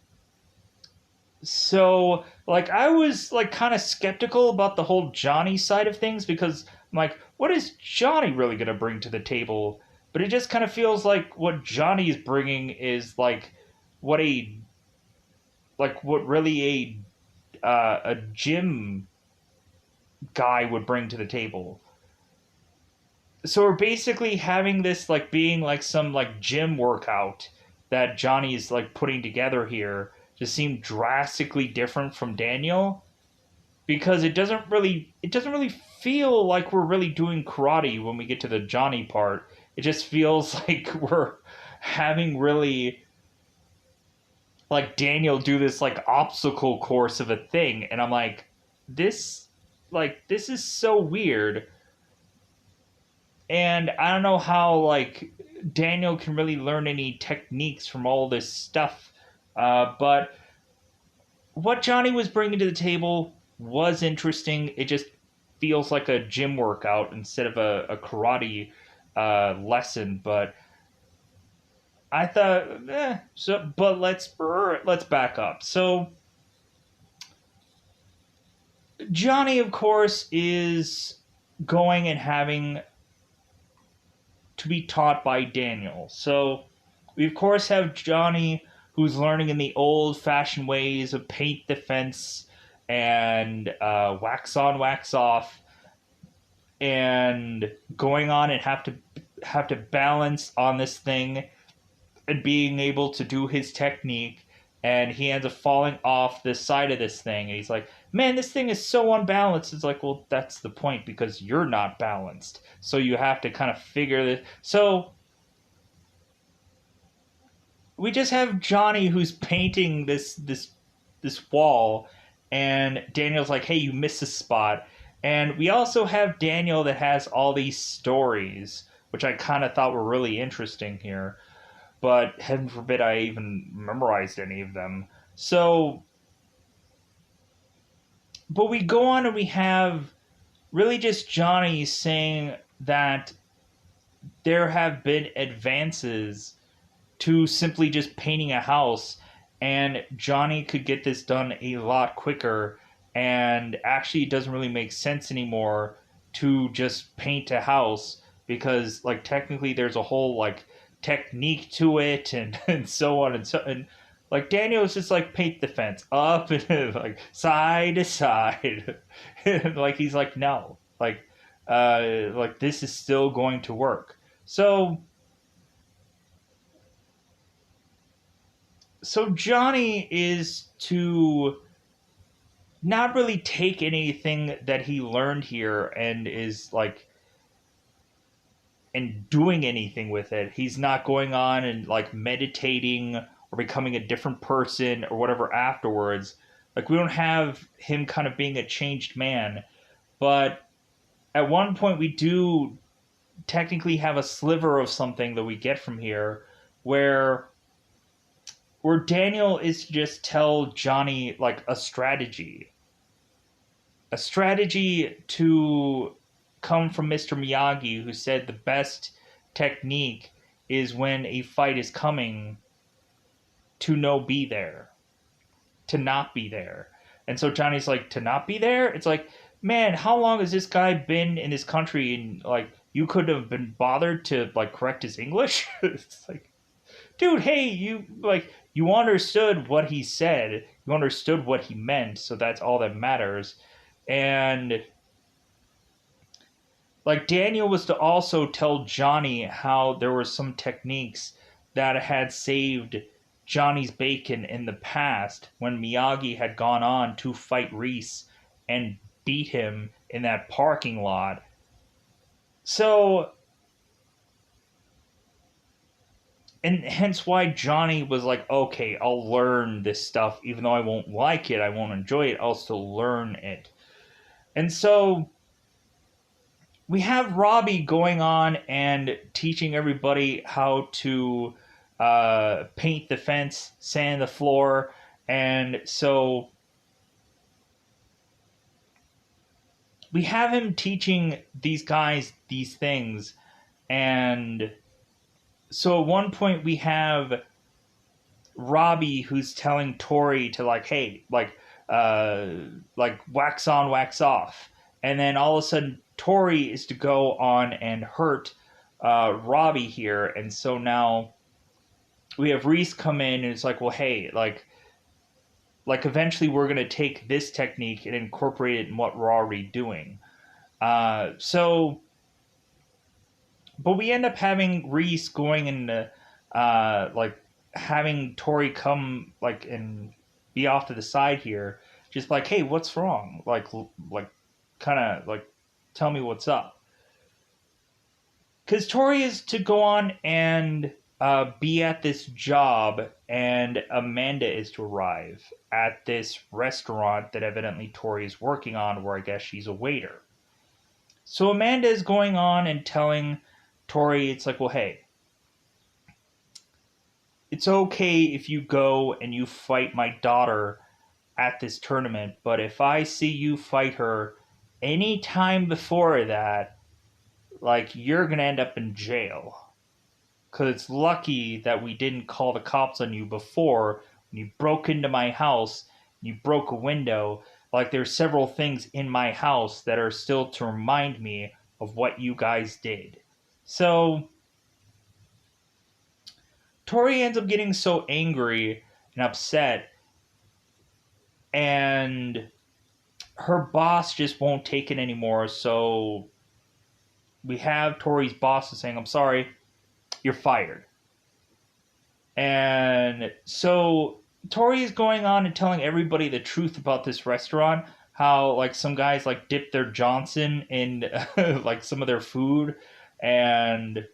so like I was like kind of skeptical about the whole Johnny side of things because I'm like, what is Johnny really going to bring to the table? But it just kind of feels like what Johnny's bringing is like what really a gym guy would bring to the table. So we're basically having this like being like some like gym workout that Johnny's like putting together here just seem drastically different from Daniel because it doesn't really feel like we're really doing karate when we get to the Johnny part. It just feels like we're having really like Daniel do this like obstacle course of a thing, and I'm like, this is so weird. And I don't know how like Daniel can really learn any techniques from all this stuff. But what Johnny was bringing to the table was interesting. It just feels like a gym workout instead of a karate lesson. But I thought, but let's back up. So Johnny, of course, is going and having to be taught by Daniel. So we of course have Johnny who's learning in the old-fashioned ways of paint the fence and wax on, wax off, and going on and have to balance on this thing and being able to do his technique. And he ends up falling off the side of this thing. And he's like, man, this thing is so unbalanced. It's like, well, that's the point because you're not balanced. So you have to kind of figure this. So we just have Johnny who's painting this wall. And Daniel's like, hey, you missed a spot. And we also have Daniel that has all these stories, which I kind of thought were really interesting here. But heaven forbid I even memorized any of them. So, but we go on and we have really just Johnny saying that there have been advances to simply just painting a house, and Johnny could get this done a lot quicker, and actually it doesn't really make sense anymore to just paint a house because like technically there's a whole like technique to it and so on and so and like Daniel's just like paint the fence up and like side to side and like he's like this is still going to work. So Johnny is to not really take anything that he learned here and is like and doing anything with it. He's not going on and like meditating or becoming a different person or whatever afterwards. Like we don't have him kind of being a changed man, but at one point we do technically have a sliver of something that we get from here where Daniel is to just tell Johnny like a strategy to come from Mr. Miyagi, who said the best technique is when a fight is coming to no be there, to not be there. And so Johnny's like, to not be there? It's like, man, how long has this guy been in this country and like you could have been bothered to like correct his English? It's like, dude, hey, you understood what he said, you understood what he meant, so that's all that matters. And like Daniel was to also tell Johnny how there were some techniques that had saved Johnny's bacon in the past when Miyagi had gone on to fight Reese and beat him in that parking lot. So, and hence why Johnny was like, okay, I'll learn this stuff, even though I won't like it, I won't enjoy it, I'll still learn it. And so we have Robbie going on and teaching everybody how to paint the fence, sand the floor, and so we have him teaching these guys these things, and so at one point we have Robbie who's telling Tori to like, hey, uh, like wax on, wax off, and then all of a sudden Tori is to go on and hurt Robbie here, and so now we have Reese come in and it's like, well, hey, like eventually we're gonna take this technique and incorporate it in what we're already doing. So, but we end up having Reese going and like having Tori come like and be off to the side here, just like, hey, what's wrong? Like, kind of like, tell me what's up. Because Tori is to go on and be at this job, and Amanda is to arrive at this restaurant that evidently Tori is working on, where I guess she's a waiter. So Amanda is going on and telling Tori, it's like, well, hey, it's okay if you go and you fight my daughter at this tournament, but if I see you fight her any time before that, like, you're gonna end up in jail. Because it's lucky that we didn't call the cops on you before when you broke into my house, you broke a window. Like, there's several things in my house that are still to remind me of what you guys did. So, Tori ends up getting so angry and upset, and her boss just won't take it anymore. So, we have Tori's boss saying, I'm sorry, you're fired. And so Tori is going on and telling everybody the truth about this restaurant. How like some guys like dip their Johnson in like some of their food, and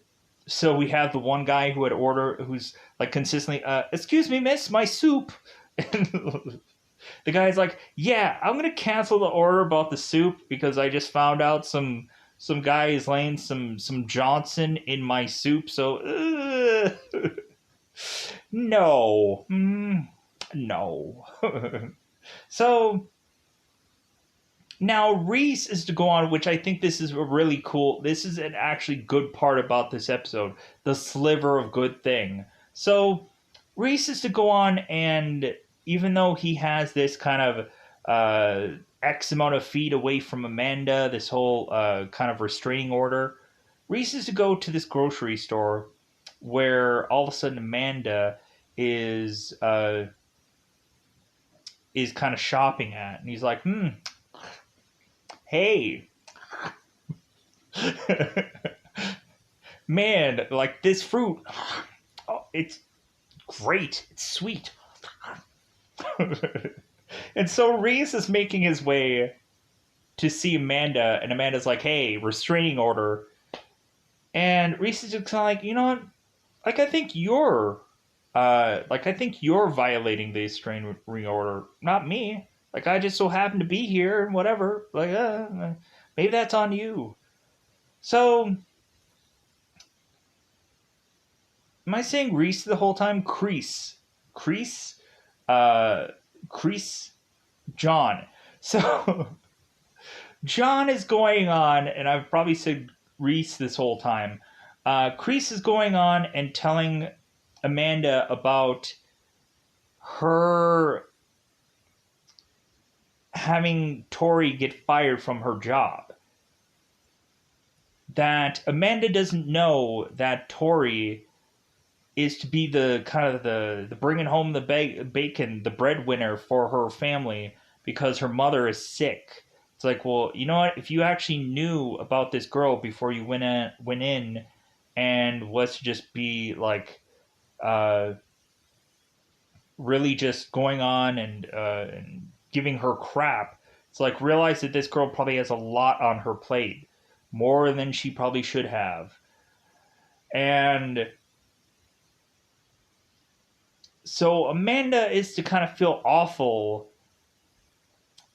so we have the one guy who had ordered who's like consistently, excuse me, miss, my soup. And the guy's like, yeah, I'm gonna cancel the order about the soup because I just found out some guy is laying some Johnson in my soup. So no, no. So Now Reese is to go on, which I think this is a really cool. This is an actually good part about this episode, the sliver of good thing. So Reese is to go on, and even though he has this kind of X amount of feet away from Amanda, this whole kind of restraining order, Reese is to go to this grocery store where all of a sudden Amanda is uh, is kind of shopping at, and he's like, hey, man, like this fruit, oh, it's great, it's sweet. And so Reese is making his way to see Amanda, and Amanda's like, hey, restraining order. And Reese is just kind of like, you know what? Like, I think you're violating the restraining order, not me. Like, I just so happen to be here and whatever. Like, maybe that's on you. So, am I saying Reese the whole time? Crease. Crease? Crease? John. So, John is going on, and I've probably said Reese this whole time. Crease is going on and telling Amanda about her having Tori get fired from her job. That Amanda doesn't know that Tori is to be the kind of the bringing home the bacon, the breadwinner for her family because her mother is sick. It's like, well, you know what? If you actually knew about this girl before you went in and was to just be like uh, really just going on and giving her crap, it's like realize that this girl probably has a lot on her plate, more than she probably should have. And so Amanda is to kind of feel awful,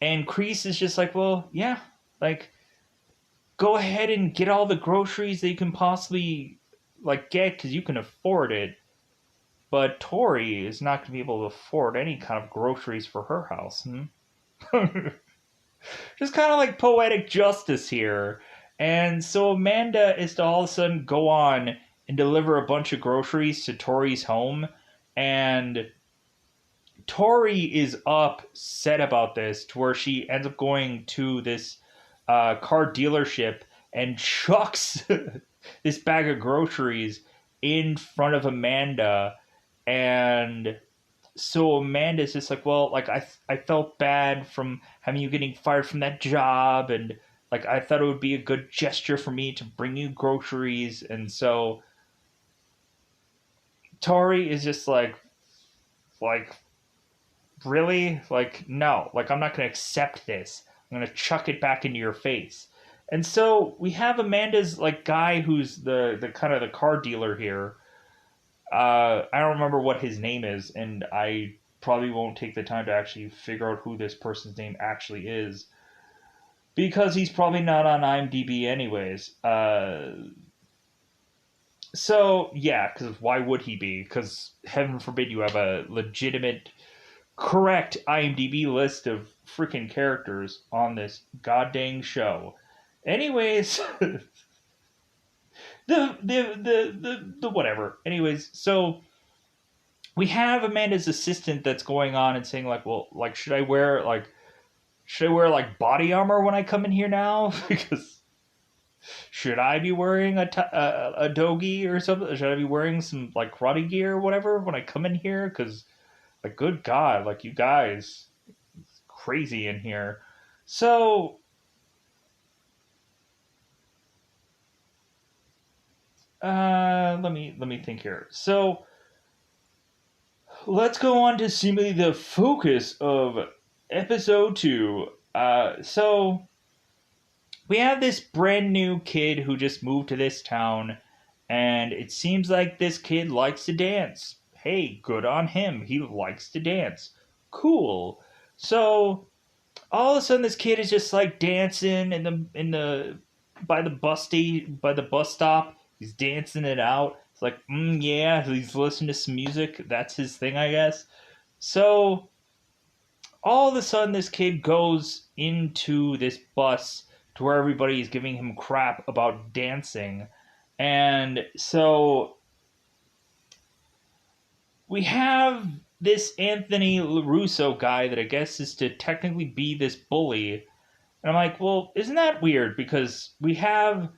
and Kreese is just like, well, yeah, like go ahead and get all the groceries that you can possibly like get because you can afford it. But Tori is not going to be able to afford any kind of groceries for her house. Just kind of like poetic justice here. And so Amanda is to all of a sudden go on and deliver a bunch of groceries to Tori's home. And Tori is upset about this to where she ends up going to this car dealership and chucks this bag of groceries in front of Amanda. And so Amanda's just like, well, like I felt bad from having you getting fired from that job, and like I thought it would be a good gesture for me to bring you groceries. And so Tori is just like really? Like, no, like I'm not gonna accept this. I'm gonna chuck it back into your face. And so we have Amanda's like guy who's the kind of the car dealer here. I don't remember what his name is, and I probably won't take the time to actually figure out who this person's name actually is because he's probably not on IMDb anyways. So yeah, because why would he be? Because heaven forbid you have a legitimate, correct IMDb list of freaking characters on this goddamn show. Anyways, the whatever. Anyways, so we have Amanda's assistant that's going on and saying like, well, like should I wear like body armor when I come in here now? Because should I be wearing a dogi or something? Should I be wearing some like karate gear or whatever when I come in here? Because like, good God, like you guys, it's crazy in here. So let me think here. So let's go on to seemingly the focus of episode 2. So we have this brand new kid who just moved to this town, and it seems like this kid likes to dance. Hey, good on him. He likes to dance. Cool. So all of a sudden, this kid is just like dancing in the by the bus stop. He's dancing it out. It's like, yeah, he's listening to some music. That's his thing, I guess. So all of a sudden this kid goes into this bus to where everybody is giving him crap about dancing. And so we have this Anthony LaRusso guy that I guess is to technically be this bully. And I'm like, well, isn't that weird? Because we have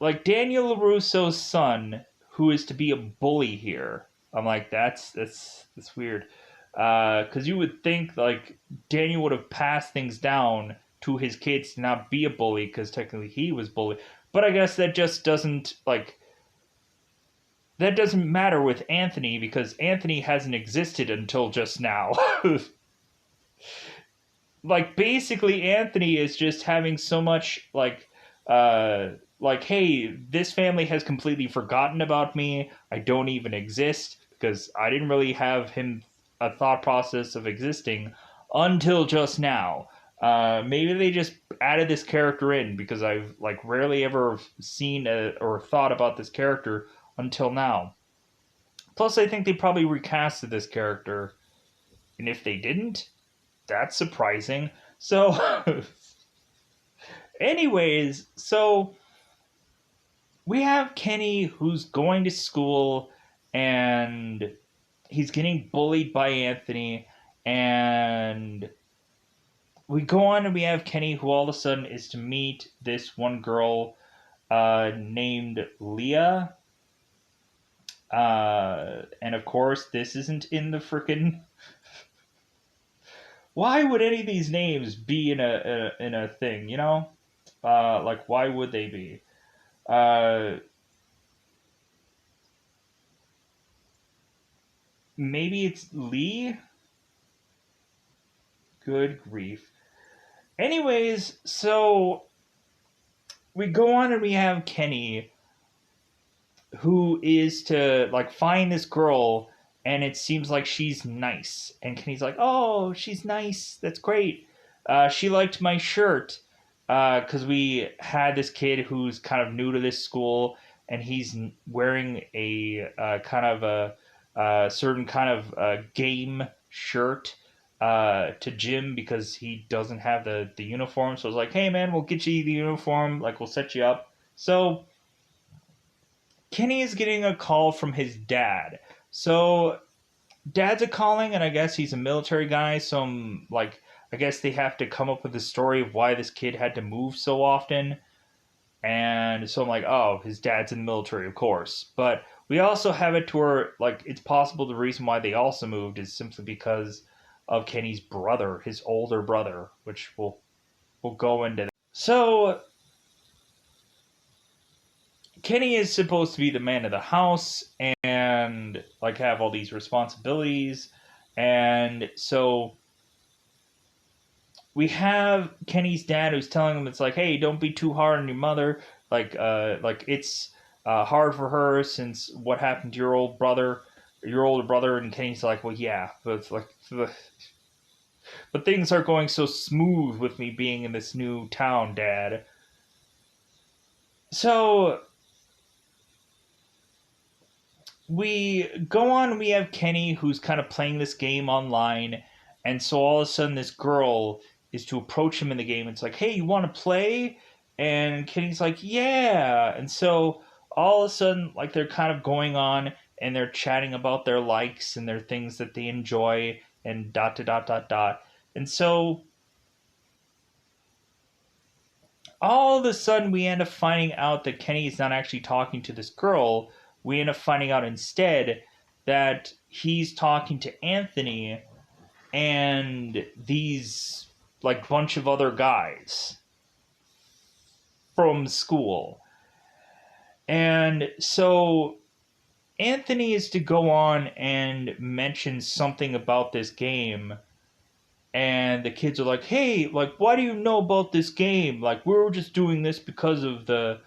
like Daniel LaRusso's son who is to be a bully here. I'm like, that's weird. Because you would think like Daniel would have passed things down to his kids to not be a bully because technically he was bullied. But I guess that just doesn't like that doesn't matter with Anthony because Anthony hasn't existed until just now. Like basically Anthony is just having so much like hey, this family has completely forgotten about me. I don't even exist because I didn't really have him a thought process of existing until just now. Maybe they just added this character in because I've like rarely ever seen or thought about this character until now. Plus, I think they probably recasted this character, and if they didn't, that's surprising. So, anyways, so we have Kenny who's going to school and he's getting bullied by Anthony, and we go on and we have Kenny who all of a sudden is to meet this one girl named Leah. And of course, this isn't in the freaking. Why would any of these names be in a thing? You know, like why would they be? Uh, Maybe it's Lee. Good grief. Anyways, so we go on and we have Kenny who is to like find this girl and it seems like she's nice and Kenny's like, oh, she's nice, that's great. She liked my shirt because we had this kid who's kind of new to this school and he's wearing a kind of a certain kind of game shirt to gym because he doesn't have the uniform. So I was like, hey man, we'll get you the uniform, like we'll set you up. So Kenny is getting a call from his dad. So dad's a calling, and I guess he's a military guy. So like, I guess they have to come up with the story of why this kid had to move so often. And so I'm like, oh, his dad's in the military, of course. But we also have it to where like it's possible the reason why they also moved is simply because of Kenny's brother, his older brother, which we'll go into that. So Kenny is supposed to be the man of the house and like have all these responsibilities. And so we have Kenny's dad who's telling him it's like, hey, don't be too hard on your mother. Like it's hard for her since what happened to your older brother. And Kenny's like, well, yeah, but it's like, but things are going so smooth with me being in this new town, Dad. So we go on. We have Kenny who's kind of playing this game online, and so all of a sudden this girl is to approach him in the game. It's like, hey, you want to play? And Kenny's like, yeah. And so all of a sudden, like they're kind of going on and they're chatting about their likes and their things that they enjoy and dot to dot dot dot. And so all of a sudden we end up finding out that Kenny is not actually talking to this girl. We end up finding out instead that he's talking to Anthony and these like bunch of other guys from school. And so Anthony is to go on and mention something about this game, and the kids are like, hey, like why do you know about this game? Like we were just doing this because of the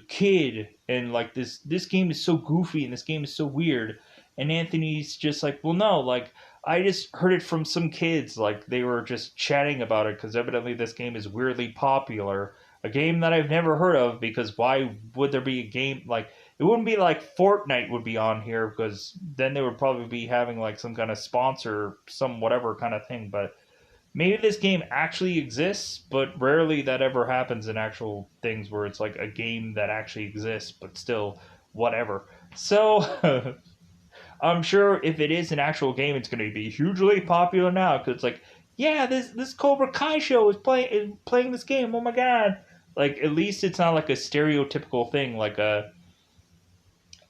kid, and like this game is so goofy and this game is so weird. And Anthony's just like, well, no, like I just heard it from some kids, like they were just chatting about it because evidently this game is weirdly popular, a game that I've never heard of, because why would there be a game like It wouldn't be like Fortnite would be on here because then they would probably be having like some kind of sponsor, some whatever kind of thing. But maybe this game actually exists, but rarely that ever happens in actual things where it's like a game that actually exists, but still whatever. So I'm sure if it is an actual game, it's going to be hugely popular now because it's like, yeah, this Cobra Kai show is playing this game. Oh my god! Like at least it's not like a stereotypical thing like a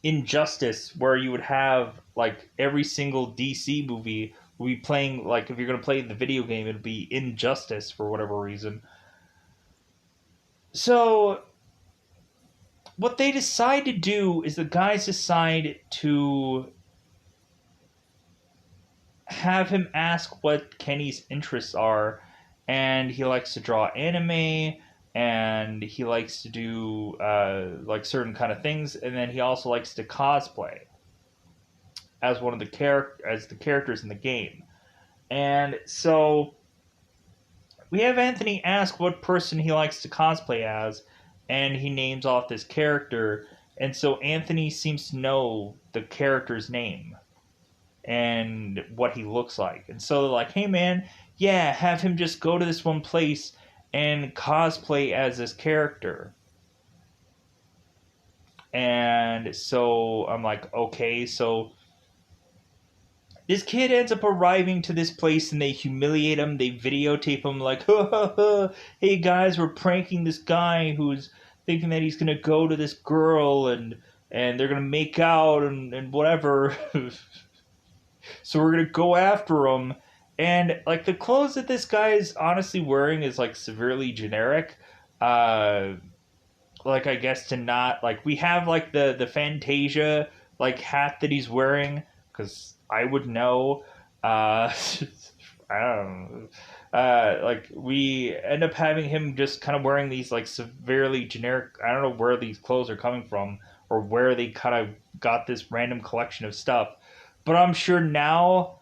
Injustice where you would have like every single DC movie will be playing like if you're going to play the video game, it'd be Injustice for whatever reason. So what they decide to do is the guys decide to have him ask what Kenny's interests are, and he likes to draw anime, and he likes to do like certain kind of things, and then he also likes to cosplay as one of the characters in the game. And so we have Anthony ask what person he likes to cosplay as, and he names off this character, and so Anthony seems to know the character's name and what he looks like. And so they're like, hey man, yeah, have him just go to this one place and cosplay as this character. And so I'm like, okay, so this kid ends up arriving to this place and they humiliate him. They videotape him like, ha ha ha, hey guys, we're pranking this guy who's thinking that he's gonna go to this girl and they're gonna make out and whatever. So we're gonna go after him. And like the clothes that this guy is honestly wearing is like severely generic. Uh, like I guess to not like we have like the Fantasia like hat that he's wearing because I would know. I don't know. Like we end up having him just kind of wearing these like severely generic. I don't know where these clothes are coming from or where they kind of got this random collection of stuff. But I'm sure now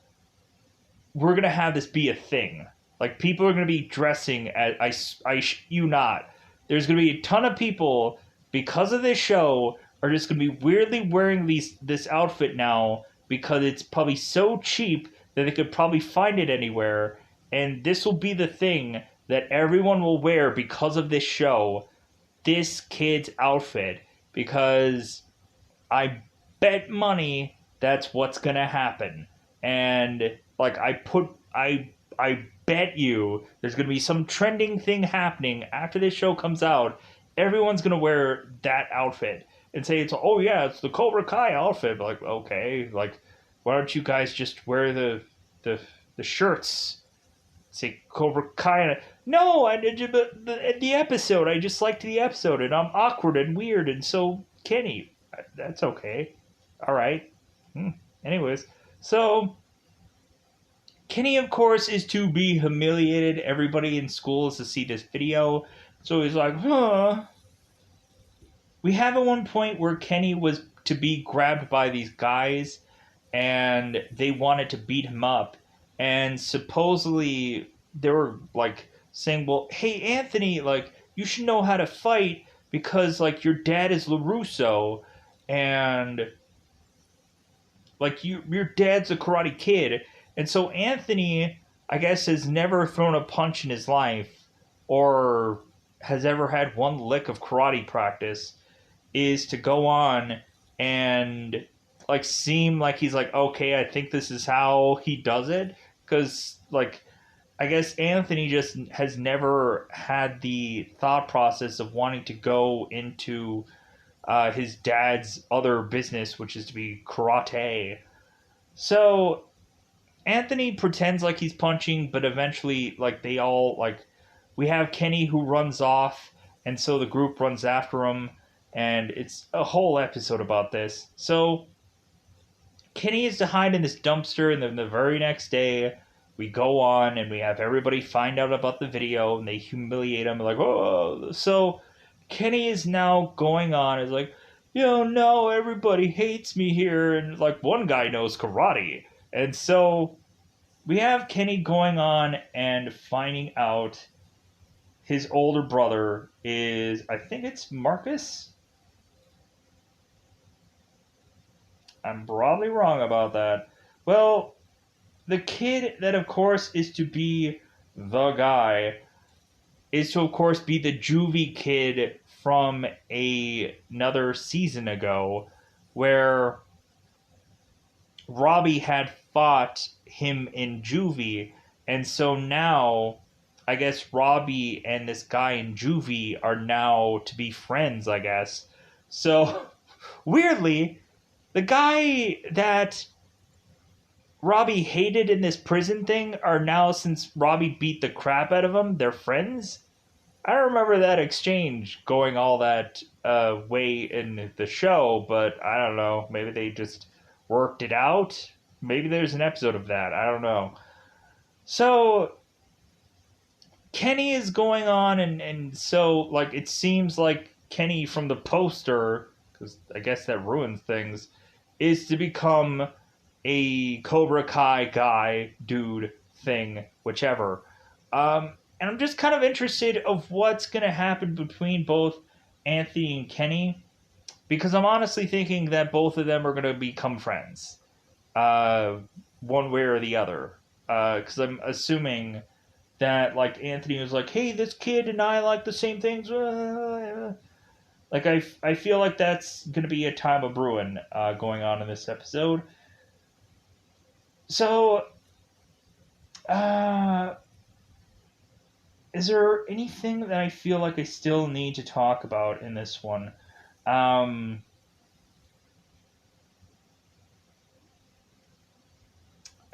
we're gonna have this be a thing. Like people are gonna be dressing as you not. There's gonna be a ton of people because of this show are just gonna be weirdly wearing this outfit now because it's probably so cheap that they could probably find it anywhere, and this will be the thing that everyone will wear because of this show. This kid's outfit because I bet money that's what's gonna happen. And like I bet you there's gonna be some trending thing happening after this show comes out. Everyone's gonna wear that outfit and say it's oh yeah, it's the Cobra Kai outfit. Like, okay, like why don't you guys just wear the the shirts? Say Cobra Kai. No, but the episode. I just liked the episode, and I'm awkward and weird, and so Kenny. That's okay. All right. Anyways, so Kenny, of course, is to be humiliated. Everybody in school is to see this video. So he's like, huh. We have at one point where Kenny was to be grabbed by these guys and they wanted to beat him up. And supposedly they were like saying, well, hey, Anthony, like, you should know how to fight because, like, your dad is LaRusso and like your dad's a karate kid, and so Anthony, I guess, has never thrown a punch in his life, or has ever had one lick of karate practice. Is to go on and like seem like he's like okay, I think this is how he does it because like I guess Anthony just has never had the thought process of wanting to go into his dad's other business, which is to be karate. So Anthony pretends like he's punching, but eventually, like they all like, we have Kenny who runs off, and so the group runs after him, and it's a whole episode about this. So Kenny is to hide in this dumpster, and then the very next day, we go on and we have everybody find out about the video, and they humiliate him, like, oh, so Kenny is now going on, is like, no, everybody hates me here, and like one guy knows karate. And so we have Kenny going on and finding out his older brother is, I think it's Marcus? I'm probably wrong about that. Well, the kid that, of course, is to be the guy is to, of course, be the juvie kid from another season ago, where Robbie had fought him in juvie, and so now I guess Robbie and this guy in juvie are now to be friends, I guess. So weirdly, the guy that Robbie hated in this prison thing are now, since Robbie beat the crap out of him, they're friends. I don't remember that exchange going all that way in the show, but I don't know. Maybe they just worked it out. Maybe there's an episode of that. I don't know. So Kenny is going on, and so like it seems like Kenny from the poster, because I guess that ruins things, is to become a Cobra Kai guy, dude, thing, whichever. And I'm just kind of interested of what's going to happen between both Anthony and Kenny, because I'm honestly thinking that both of them are going to become friends, uh, one way or the other. Because I'm assuming that like Anthony was like, "Hey, this kid and I like the same things." Like I feel like that's going to be a time of brewing going on in this episode. So, uh, is there anything that I feel like I still need to talk about in this one? Um,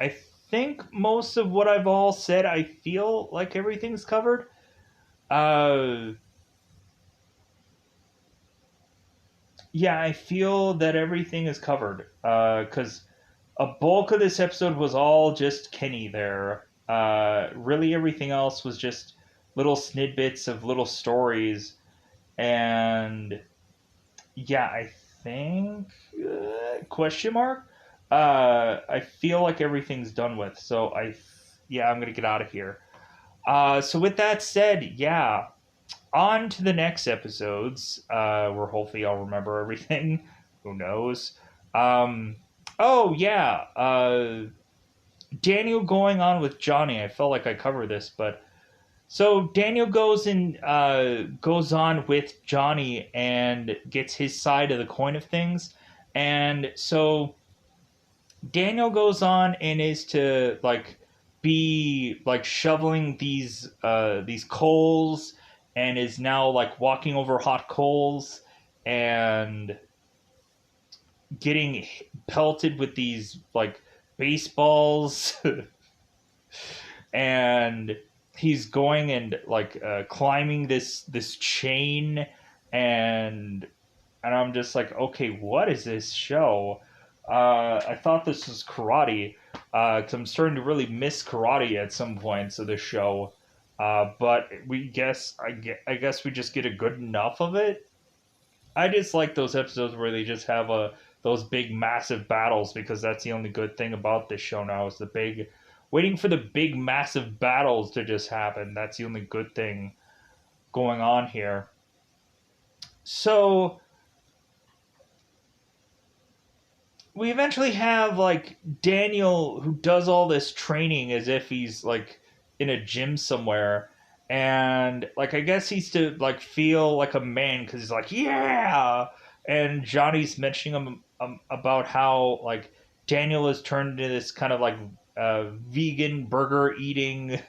I think most of what I've all said, I feel like everything's covered. Uh, yeah, I feel that everything is covered. Because a bulk of this episode was all just Kenny there. Really, everything else was just little snidbits of little stories. And yeah, I think question mark. I feel like everything's done with. So yeah, I'm gonna get out of here. So with that said, yeah, on to the next episodes. Where hopefully I'll remember everything. Who knows? Um, oh yeah, Daniel going on with Johnny. I felt like I covered this, but so Daniel goes on with Johnny and gets his side of the coin of things, and so Daniel goes on and is to like be like shoveling these coals, and is now like walking over hot coals and getting pelted with these like baseballs and he's going and like climbing this chain, and I'm just like, okay, what is this show? I thought this was karate, because I'm starting to really miss karate at some points of the show. But I guess we just get a good enough of it. I just like those episodes where they just have those big massive battles, because that's the only good thing about this show now is the big waiting for the big massive battles to just happen. That's the only good thing going on here. So we eventually have like Daniel who does all this training as if he's like in a gym somewhere, and like I guess he's to like feel like a man because he's like, yeah, and Johnny's mentioning him about how like Daniel has turned into this kind of like vegan burger eating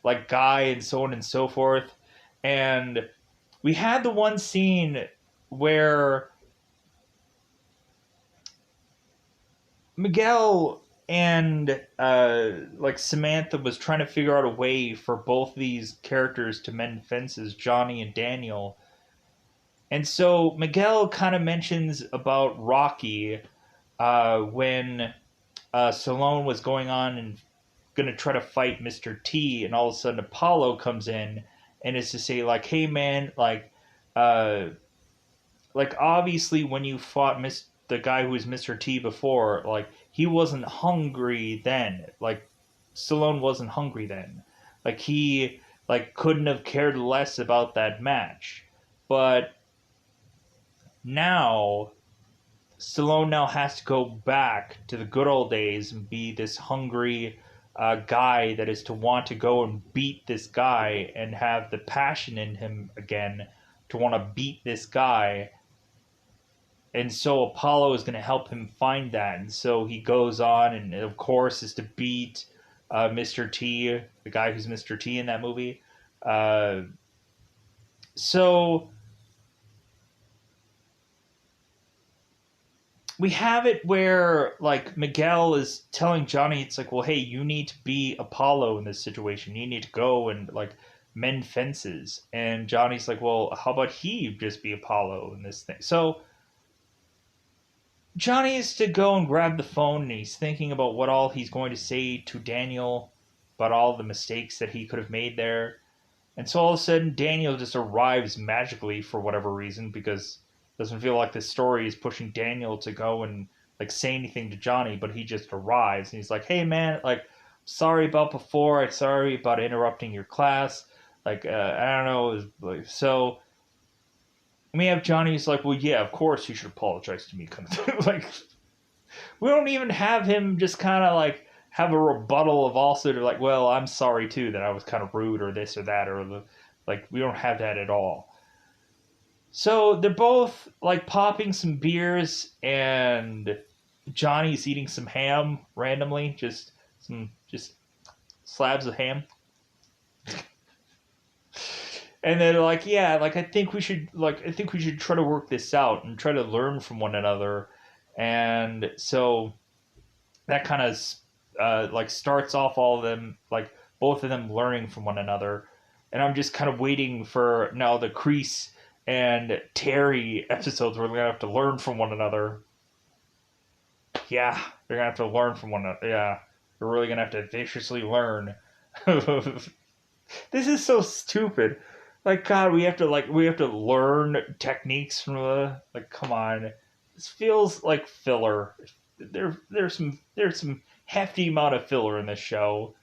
like guy, and so on and so forth. And we had the one scene where Miguel and like Samantha was trying to figure out a way for both these characters to mend fences, Johnny and Daniel. And so Miguel kind of mentions about Rocky when Stallone was going on and going to try to fight Mr. T, and all of a sudden Apollo comes in and is to say like, "Hey man, uh, like obviously when you fought the guy who was Mr. T before, like he wasn't hungry then. Like Stallone wasn't hungry then. Like he like couldn't have cared less about that match. But now Stallone now has to go back to the good old days and be this hungry guy that is to want to go and beat this guy and have the passion in him again to want to beat this guy. And so Apollo is going to help him find that. And so he goes on, and of course, is to beat Mr. T, the guy who's Mr. T in that movie. Uh, so we have it where like Miguel is telling Johnny, it's like, well, hey, you need to be Apollo in this situation. You need to go and like mend fences. And Johnny's like, well, how about he just be Apollo in this thing? So Johnny is to go and grab the phone, and he's thinking about what all he's going to say to Daniel about all the mistakes that he could have made there. And so all of a sudden, Daniel just arrives magically for whatever reason, because it doesn't feel like the story is pushing Daniel to go and like say anything to Johnny, but he just arrives and he's like, "Hey man, like, sorry about before. I'm sorry about interrupting your class. Like, I don't know." It was like, so we have Johnny's like, "Well, yeah, of course you should apologize to me," kind of thing. Like, we don't even have him just kind of like have a rebuttal of also to like, well, I'm sorry too that I was kind of rude or this or that or the, like, we don't have that at all. So they're both like popping some beers, and Johnny's eating some ham randomly, just slabs of ham. And they're like, yeah, like I think we should try to work this out and try to learn from one another. And so that kind of like starts off all of them, like both of them learning from one another. And I'm just kind of waiting for now the Kreese and Terry episodes where we're gonna have to learn from one another. Yeah, they're gonna have to learn from one another. Yeah, we're really gonna have to viciously learn. This is so stupid. Like, God, we have to learn techniques from like, come on. This feels like filler. There's some hefty amount of filler in this show,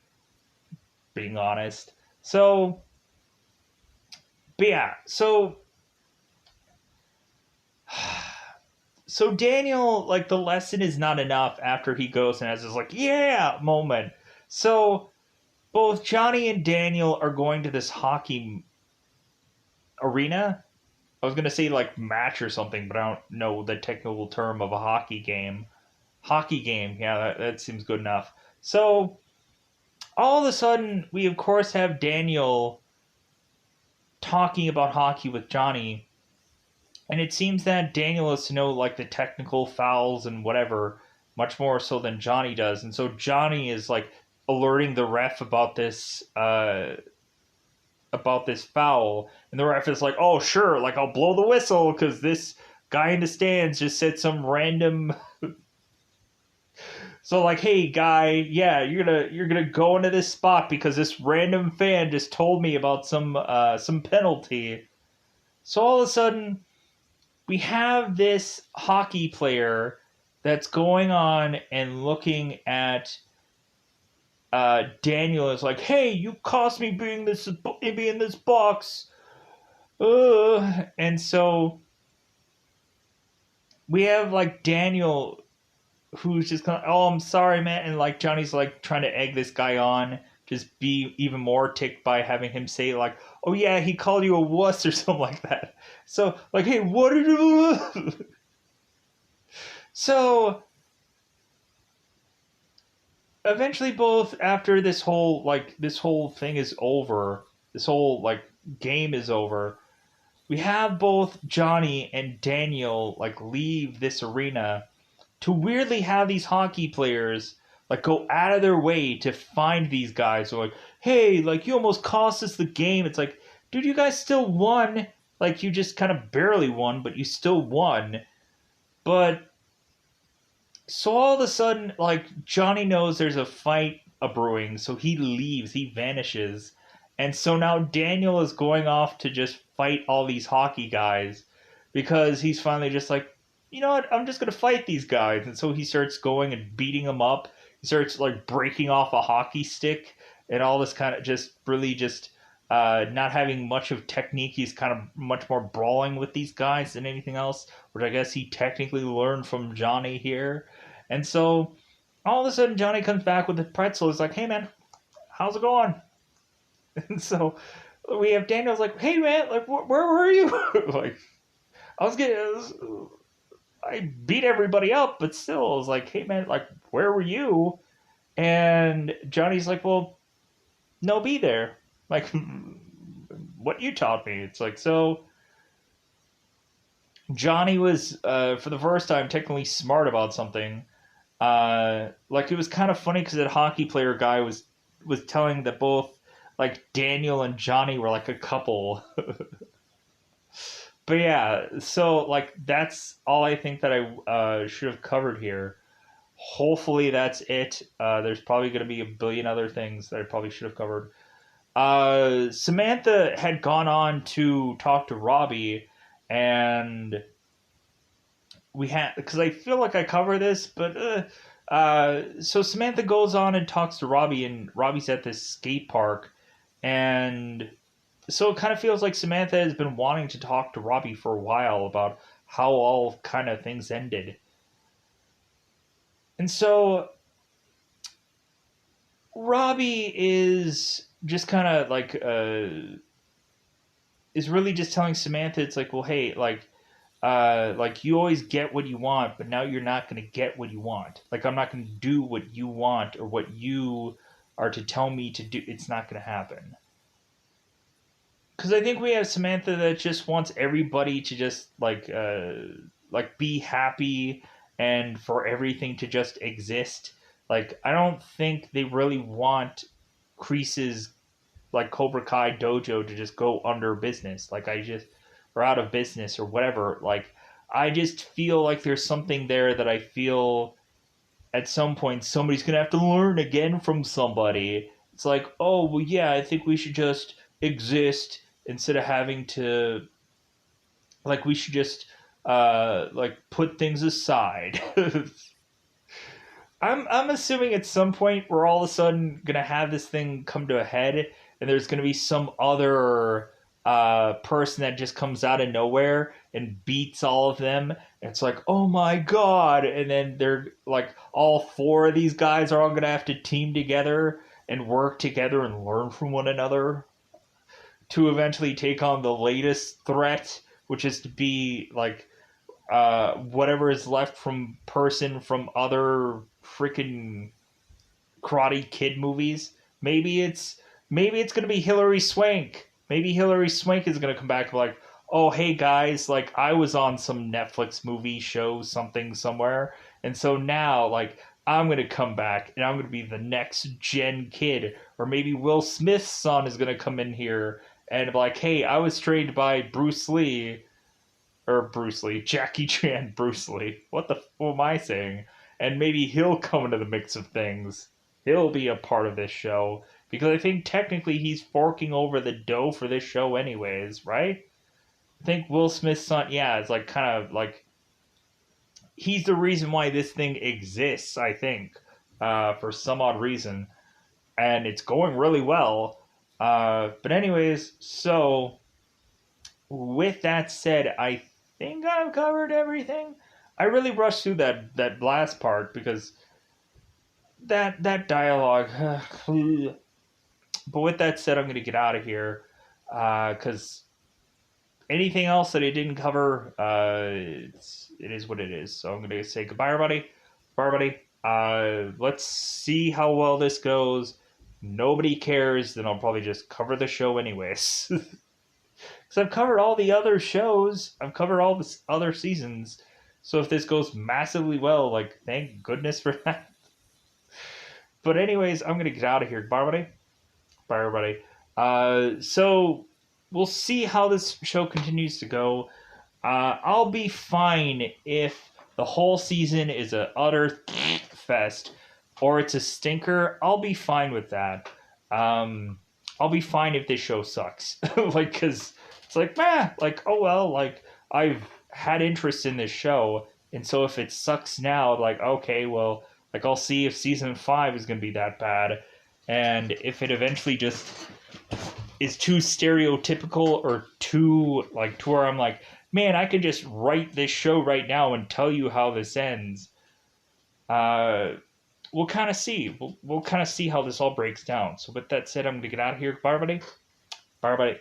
being honest. So, but yeah, so Daniel, like, the lesson is not enough after he goes and has this like, yeah moment. So both Johnny and Daniel are going to this hockey arena. I was gonna say like match or something, but I don't know the technical term of a hockey game. Hockey game, yeah, that seems good enough. So all of a sudden, we of course have Daniel talking about hockey with Johnny, and it seems that Daniel is to know like the technical fouls and whatever much more so than Johnny does, and so Johnny is like alerting the ref about this foul, and the ref is like, "Oh, sure, like I'll blow the whistle because this guy in the stands just said some random." So like, hey guy, yeah, you're gonna go into this spot because this random fan just told me about some penalty. So all of a sudden, we have this hockey player that's going on and looking at Daniel is like, "Hey, you cost me being in this box," and so we have like Daniel who's just kind of, "Oh, I'm sorry, man," and like Johnny's like trying to egg this guy on, just be even more ticked by having him say like, "Oh yeah, he called you a wuss" or something like that. So like, hey, what did you? So eventually, both after this whole thing is over, this whole like game is over, we have both Johnny and Daniel like leave this arena to weirdly have these hockey players like go out of their way to find these guys who are like, "Hey, like you almost cost us the game." It's like, dude, you guys still won. Like you just kind of barely won, but you still won. But so all of a sudden, like Johnny knows there's a fight a brewing, so he leaves, he vanishes. And so now Daniel is going off to just fight all these hockey guys because he's finally just like, you know what, I'm just gonna fight these guys. And so he starts going and beating them up. He starts like breaking off a hockey stick and all this kind of just really just not having much of technique. He's kind of much more brawling with these guys than anything else, which I guess he technically learned from Johnny here. And so all of a sudden, Johnny comes back with the pretzel. He's like, "Hey man, how's it going?" And so we have Daniel's like, "Hey man, like where were you?" Like I was getting, I beat everybody up, but still, I was like, "Hey man, like where were you?" And Johnny's like, "Well, no, be there." Like, what you taught me. It's like, so Johnny was, for the first time, technically smart about something. Like, it was kind of funny because that hockey player guy was telling that both, like, Daniel and Johnny were like a couple. But yeah, so, like, that's all I think that I should have covered here. Hopefully that's it. There's probably going to be a billion other things that I probably should have covered. Samantha had gone on to talk to Robbie, and we had, because I feel like I cover this, but so Samantha goes on and talks to Robbie, and Robbie's at this skate park, and so it kind of feels like Samantha has been wanting to talk to Robbie for a while about how all kind of things ended, and so Robbie is just kind of like is really just telling Samantha, it's like, well, hey, like you always get what you want, but now you're not going to get what you want. Like I'm not going to do what you want or what you are to tell me to do. It's not going to happen. Because I think we have Samantha that just wants everybody to just like be happy and for everything to just exist. Like I don't think they really want Crease's like Cobra Kai dojo to just go under business. Like I just or out of business or whatever. Like I just feel like there's something there that I feel at some point somebody's gonna have to learn again from somebody. It's like, oh well yeah, I think we should just exist instead of having to like we should just like put things aside. I'm assuming at some point we're all of a sudden gonna have this thing come to a head, and there's gonna be some other person that just comes out of nowhere and beats all of them. And it's like, oh my god! And then they're like, all four of these guys are all gonna have to team together and work together and learn from one another to eventually take on the latest threat, which is to be like whatever is left from person from other freaking Karate Kid movies. Maybe it's gonna be Hilary Swank. Maybe Hilary Swank is gonna come back and be like, oh hey guys, like I was on some Netflix movie show something somewhere, and so now like I'm gonna come back and I'm gonna be the next gen kid, or maybe Will Smith's son is gonna come in here and be like, hey, I was trained by Bruce Lee, Jackie Chan, Bruce Lee. What am I saying? And maybe he'll come into the mix of things. He'll be a part of this show because I think technically he's forking over the dough for this show, anyways, right? I think Will Smith's son, yeah, it's like kind of like he's the reason why this thing exists. I think for some odd reason, and it's going really well. But anyways, so with that said, I think I've covered everything. I really rushed through that last part because that dialogue. But with that said, I'm going to get out of here because anything else that I didn't cover, it is what it is. So I'm going to say goodbye, everybody. Bye, everybody. Let's see how well this goes. Nobody cares, then I'll probably just cover the show anyways. Because I've covered all the other shows. I've covered all the other seasons. So if this goes massively well, like, thank goodness for that. But anyways, I'm going to get out of here. Bye, everybody. Bye, everybody. So we'll see how this show continues to go. I'll be fine if the whole season is a utter fest or it's a stinker. I'll be fine with that. I'll be fine if this show sucks. Like, because it's like, like, oh well, like, I've had interest in this show, and so if it sucks now, like, okay, well, like, I'll see if season 5 is going to be that bad, and if it eventually just is too stereotypical or too like to where I'm like, man, I could just write this show right now and tell you how this ends. Uh, we'll kind of see. We'll kind of see how this all breaks down. So with that said, I'm gonna get out of here. Bye, everybody. Bye, everybody.